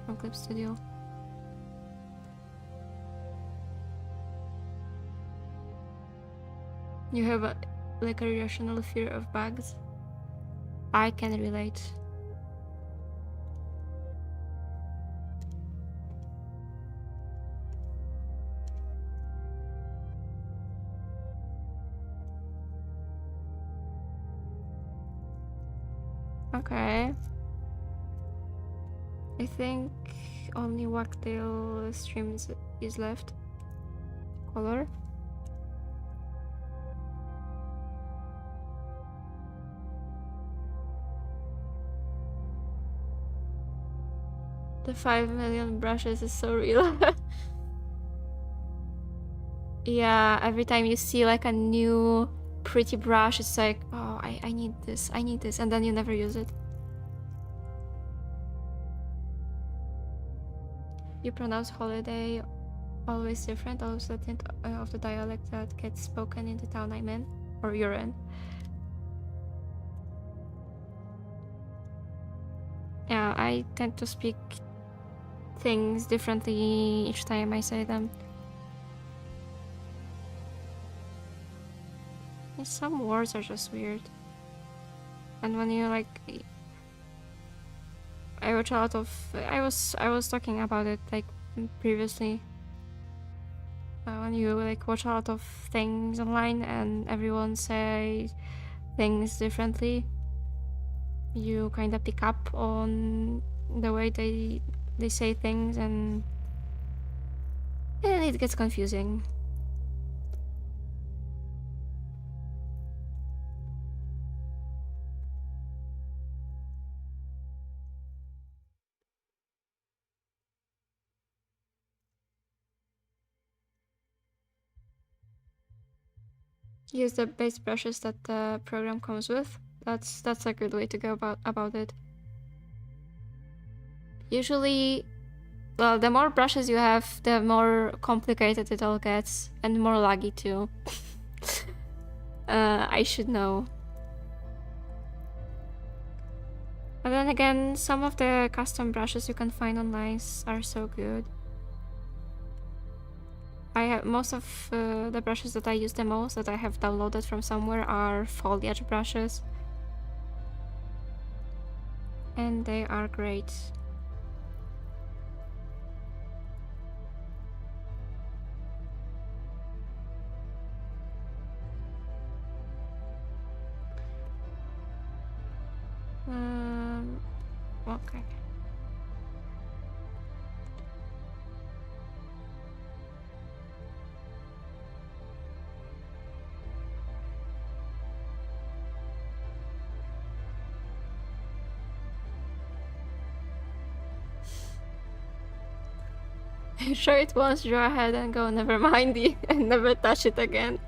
Speaker 1: from Clip Studio. You have a irrational fear of bugs. I can relate. Okay. I think only Wagtail streams is left. Color. The 5 million brushes is so real. Yeah, every time you see like a new pretty brush, it's like, oh, I need this, and then you never use it. You pronounce holiday always different, also the tint of the dialect that gets spoken in the town I'm in, or you're in. Yeah, I tend to speak things differently each time I say them. Some words are just weird. And when you like, I watch a lot of, I was talking about it like previously. When you like watch a lot of things online and everyone says things differently, you kind of pick up on the way they say things, and it gets confusing. Use the base brushes that the program comes with. That's a good way to go about it. Usually, well, the more brushes you have, the more complicated it all gets, and more laggy too. I should know. But then again, some of the custom brushes you can find online are so good. I have most of the brushes that I use the most that I have downloaded from somewhere are foliage brushes. And they are great. Okay. Show it once, draw ahead and go, never mind it, and never touch it again.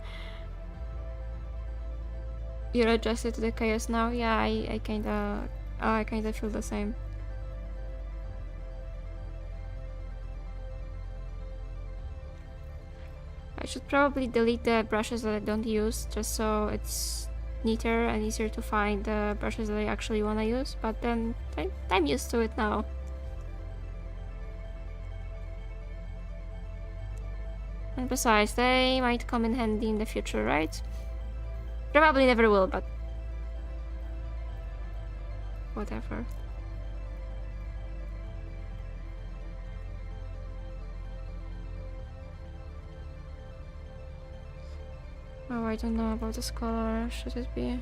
Speaker 1: You're adjusted to the chaos now? Yeah, I kinda feel the same. I should probably delete the brushes that I don't use, just so it's neater and easier to find the brushes that I actually want to use, but then I'm used to it now. And besides, they might come in handy in the future, right? Probably never will, but whatever. Oh, I don't know about this color. Should it be?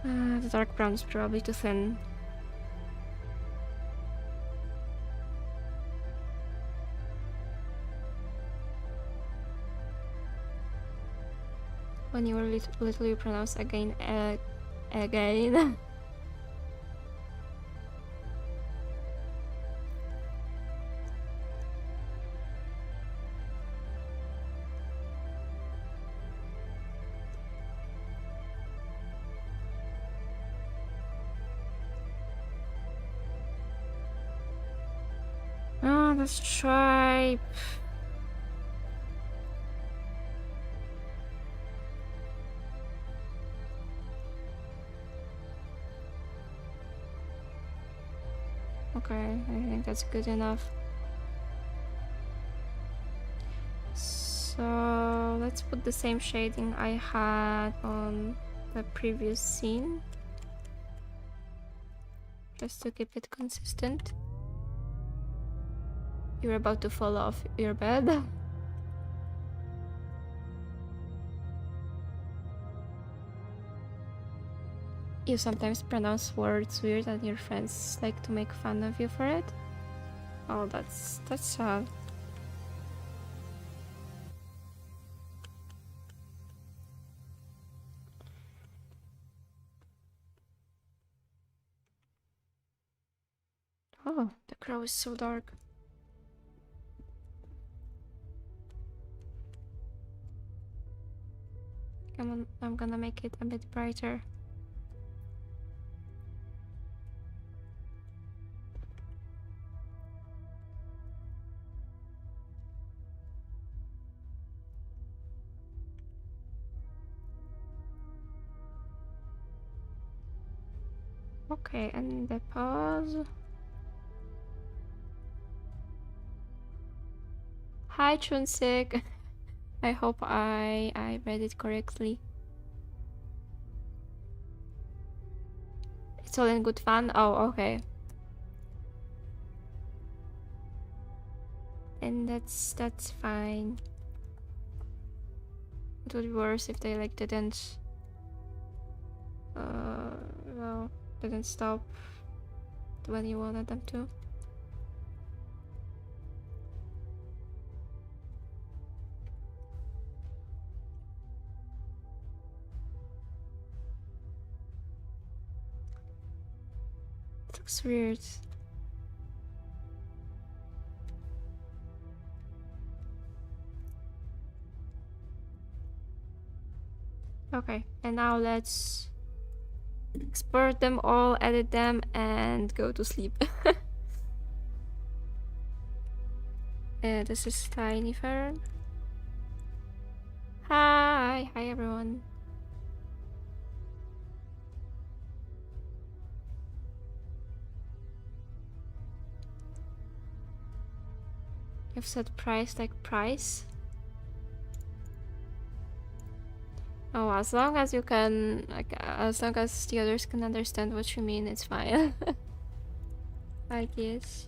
Speaker 1: The dark brown is probably too thin. When you were little, you pronounce again, again. Oh, the stripe. Okay, I think that's good enough. So let's put the same shading I had on the previous scene, just to keep it consistent. You're about to fall off your bed. You sometimes pronounce words weird and your friends like to make fun of you for it? Oh, that's sad. Oh, the crow is so dark. Come on, I'm gonna make it a bit brighter. Okay, and the pause. Hi, Chunsik. I hope I read it correctly. It's all in good fun. Oh, okay. And that's fine. It would be worse if they like didn't well, didn't stop when you wanted them to. It looks weird. Okay, and now let's export them all, edit them, and go to sleep. This is Tiny Fern. Hi everyone. You've said price like price. Oh, as long as you can, like, as long as the others can understand what you mean, it's fine. I guess.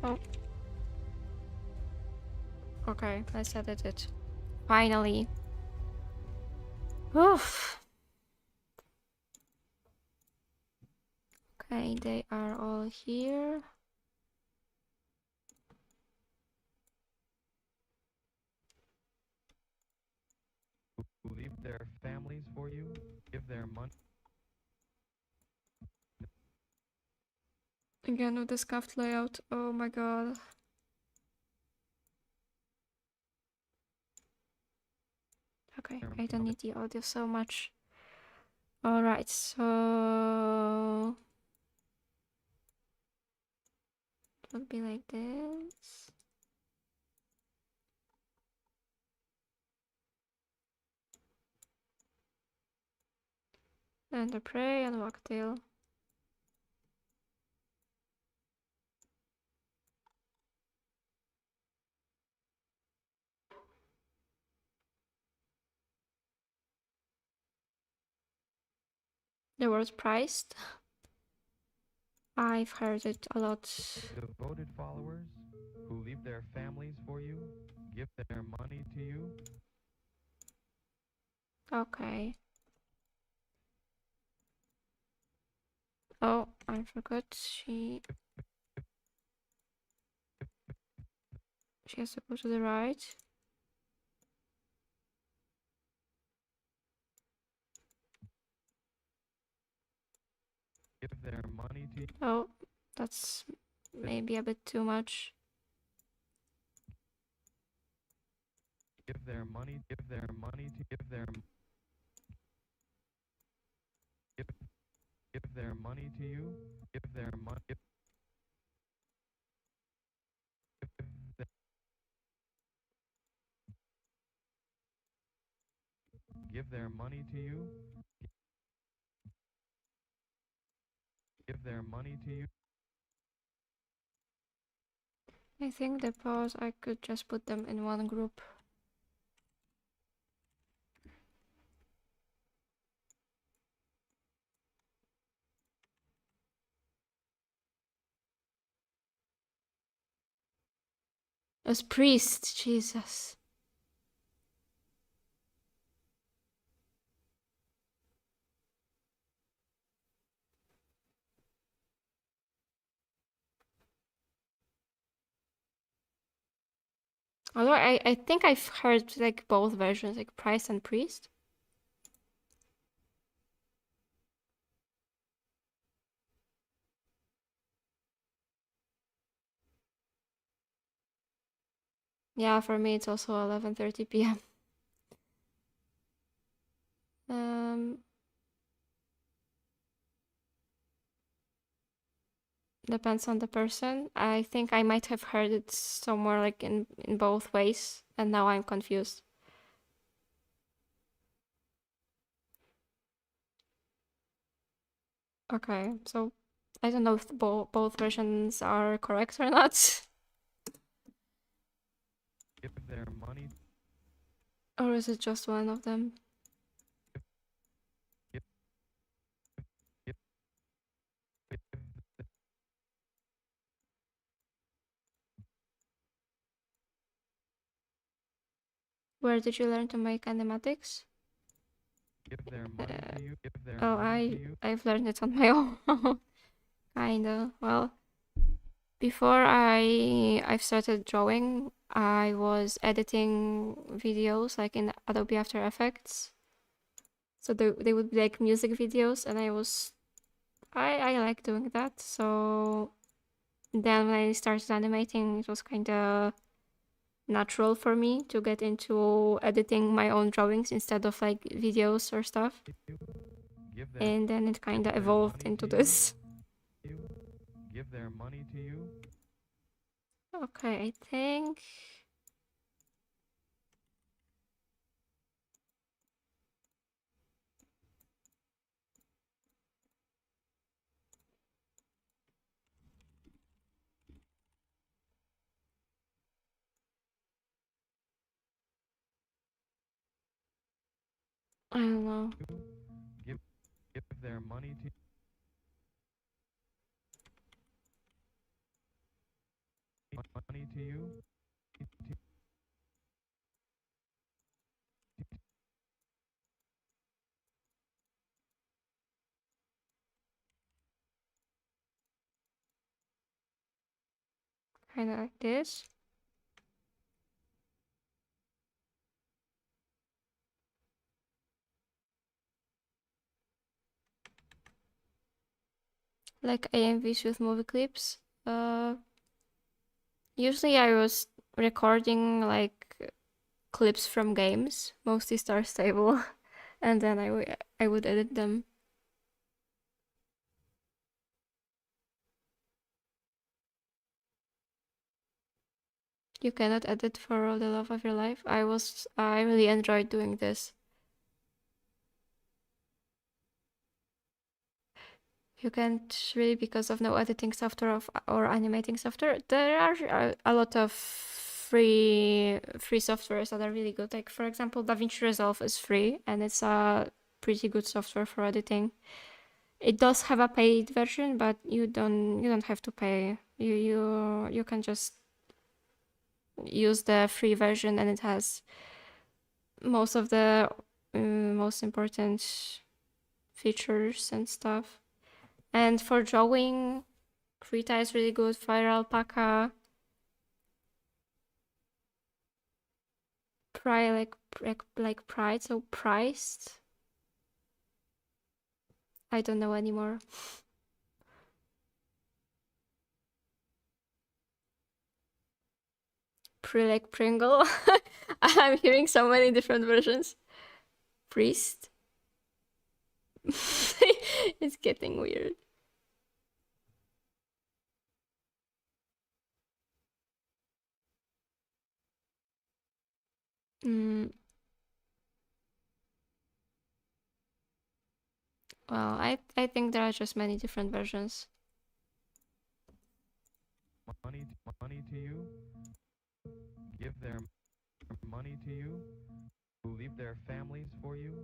Speaker 1: Oh. Okay, let's edit it. Finally. Oof. Okay, they are all here.
Speaker 2: Who leave their families for you, give their money.
Speaker 1: Again with the scuffed layout. Oh my god. Okay, I don't need the audio so much. Alright, so it would be like this. And the prey and wagtail. The word priced. I've heard it a lot.
Speaker 2: Devoted followers who leave their families for you, give their money to you.
Speaker 1: Okay. Oh, I forgot she has to go to the right.
Speaker 2: Give their money to you.
Speaker 1: Oh, that's maybe a bit too much.
Speaker 2: Give their money, give their money to give their give their money to you, give their money give give their money to you, give their money to you.
Speaker 1: I think the pause, I could just put them in one group. As priest, Jesus. Although I think I've heard like both versions, like priest and priest. Yeah, for me it's also 11:30 p.m. Depends on the person. I think I might have heard it somewhere like in both ways, and now I'm confused. Okay, so I don't know if both versions are correct or not.
Speaker 2: Give their money.
Speaker 1: Or is it just one of them?
Speaker 2: Give, give, give,
Speaker 1: Where did you learn to make animatics?
Speaker 2: give their money to you. Give their
Speaker 1: Oh,
Speaker 2: money to you.
Speaker 1: I've learned it on my own. Kinda. Well, before I've started drawing, I was editing videos like in Adobe After Effects. So they would be like music videos, and I like doing that. So then when I started animating, it was kind of natural for me to get into editing my own drawings instead of like videos or stuff.
Speaker 2: Give their,
Speaker 1: And then it kind
Speaker 2: give
Speaker 1: of
Speaker 2: their
Speaker 1: evolved
Speaker 2: money
Speaker 1: into
Speaker 2: to you.
Speaker 1: this.
Speaker 2: Give their money to you.
Speaker 1: Okay, I think I don't know.
Speaker 2: Give, give their money to money to you.
Speaker 1: Kind of like this. Like AMVs with movie clips. Usually I was recording like clips from games, mostly Star Stable, and then I would edit them. You cannot edit for the love of your life. I really enjoyed doing this. You can't really because of no editing software or animating software. There are a lot of free softwares that are really good. Like for example, Davinci Resolve is free and it's a pretty good software for editing. It does have a paid version, but you don't have to pay. You can just use the free version, and it has most of the most important features and stuff. And for drawing, Krita is really good. Fire Alpaca, like Pride, so priced. I don't know anymore. Like Pringle. I'm hearing so many different versions. Priest. It's getting weird. Mm, Well, I think there are just many different versions.
Speaker 2: money to you, give their money to you, who leave their families for you,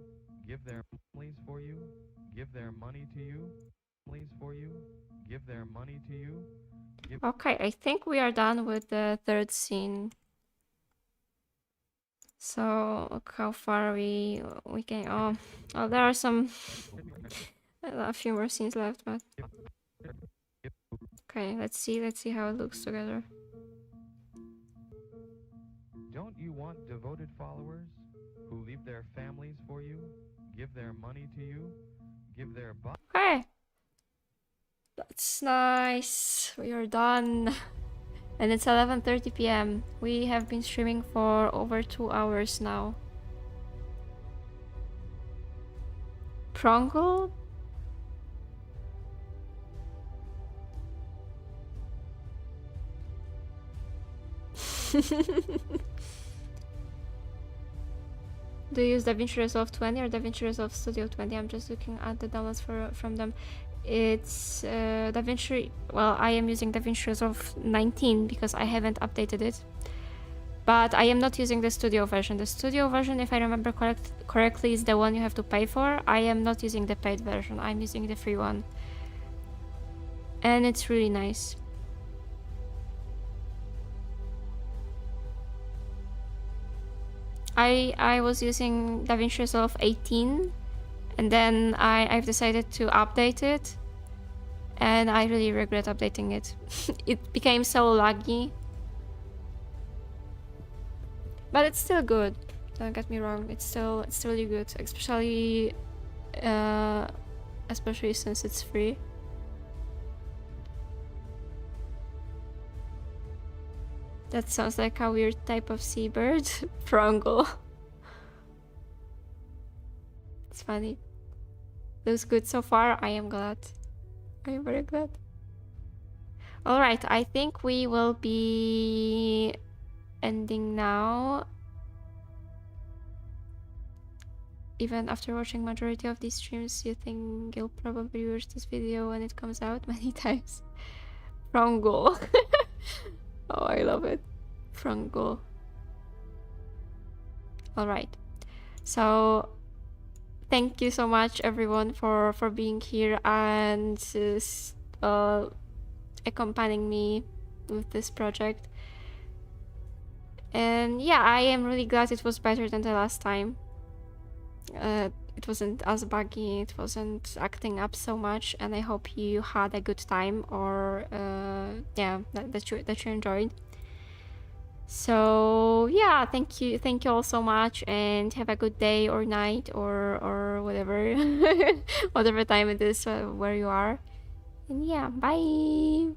Speaker 2: give their families for you, give their money to you, families for you, give their money to you.
Speaker 1: Okay, I think we are done with the third scene. So look how far we can. Oh, there are some a few more scenes left, but okay. Let's see how it looks together.
Speaker 2: Don't you want devoted followers who leave their families for you, give their money to you, give their body?
Speaker 1: Okay, that's nice. We are done, and it's 11:30 p.m. We have been streaming for over 2 hours now. Prongle? Do you use Davinci Resolve 20 or Davinci Resolve Studio 20? I'm just looking at the downloads from them. It's Davinci. Well, I am using Davinci Resolve 19 because I haven't updated it. But I am not using the studio version. The studio version, if I remember correctly, is the one you have to pay for. I am not using the paid version. I'm using the free one. And it's really nice. I was using Davinci Resolve 18, and then I've decided to update it, and I really regret updating it. It became so laggy, but it's still good. Don't get me wrong, it's still really good, especially since it's free. That sounds like a weird type of seabird. Prongle. It's funny. Looks good so far. I am glad. I am very glad. Alright, I think we will be ending now. Even after watching majority of these streams, you think you'll probably watch this video when it comes out many times. Prongle. Oh, I love it. Prongle. Alright. So thank you so much everyone for being here and accompanying me with this project. And yeah, I am really glad it was better than the last time. It wasn't as buggy, it wasn't acting up so much, and I hope you had a good time, or yeah, that you enjoyed. So yeah, thank you all so much, and have a good day or night or whatever whatever time it is where you are. And yeah, bye.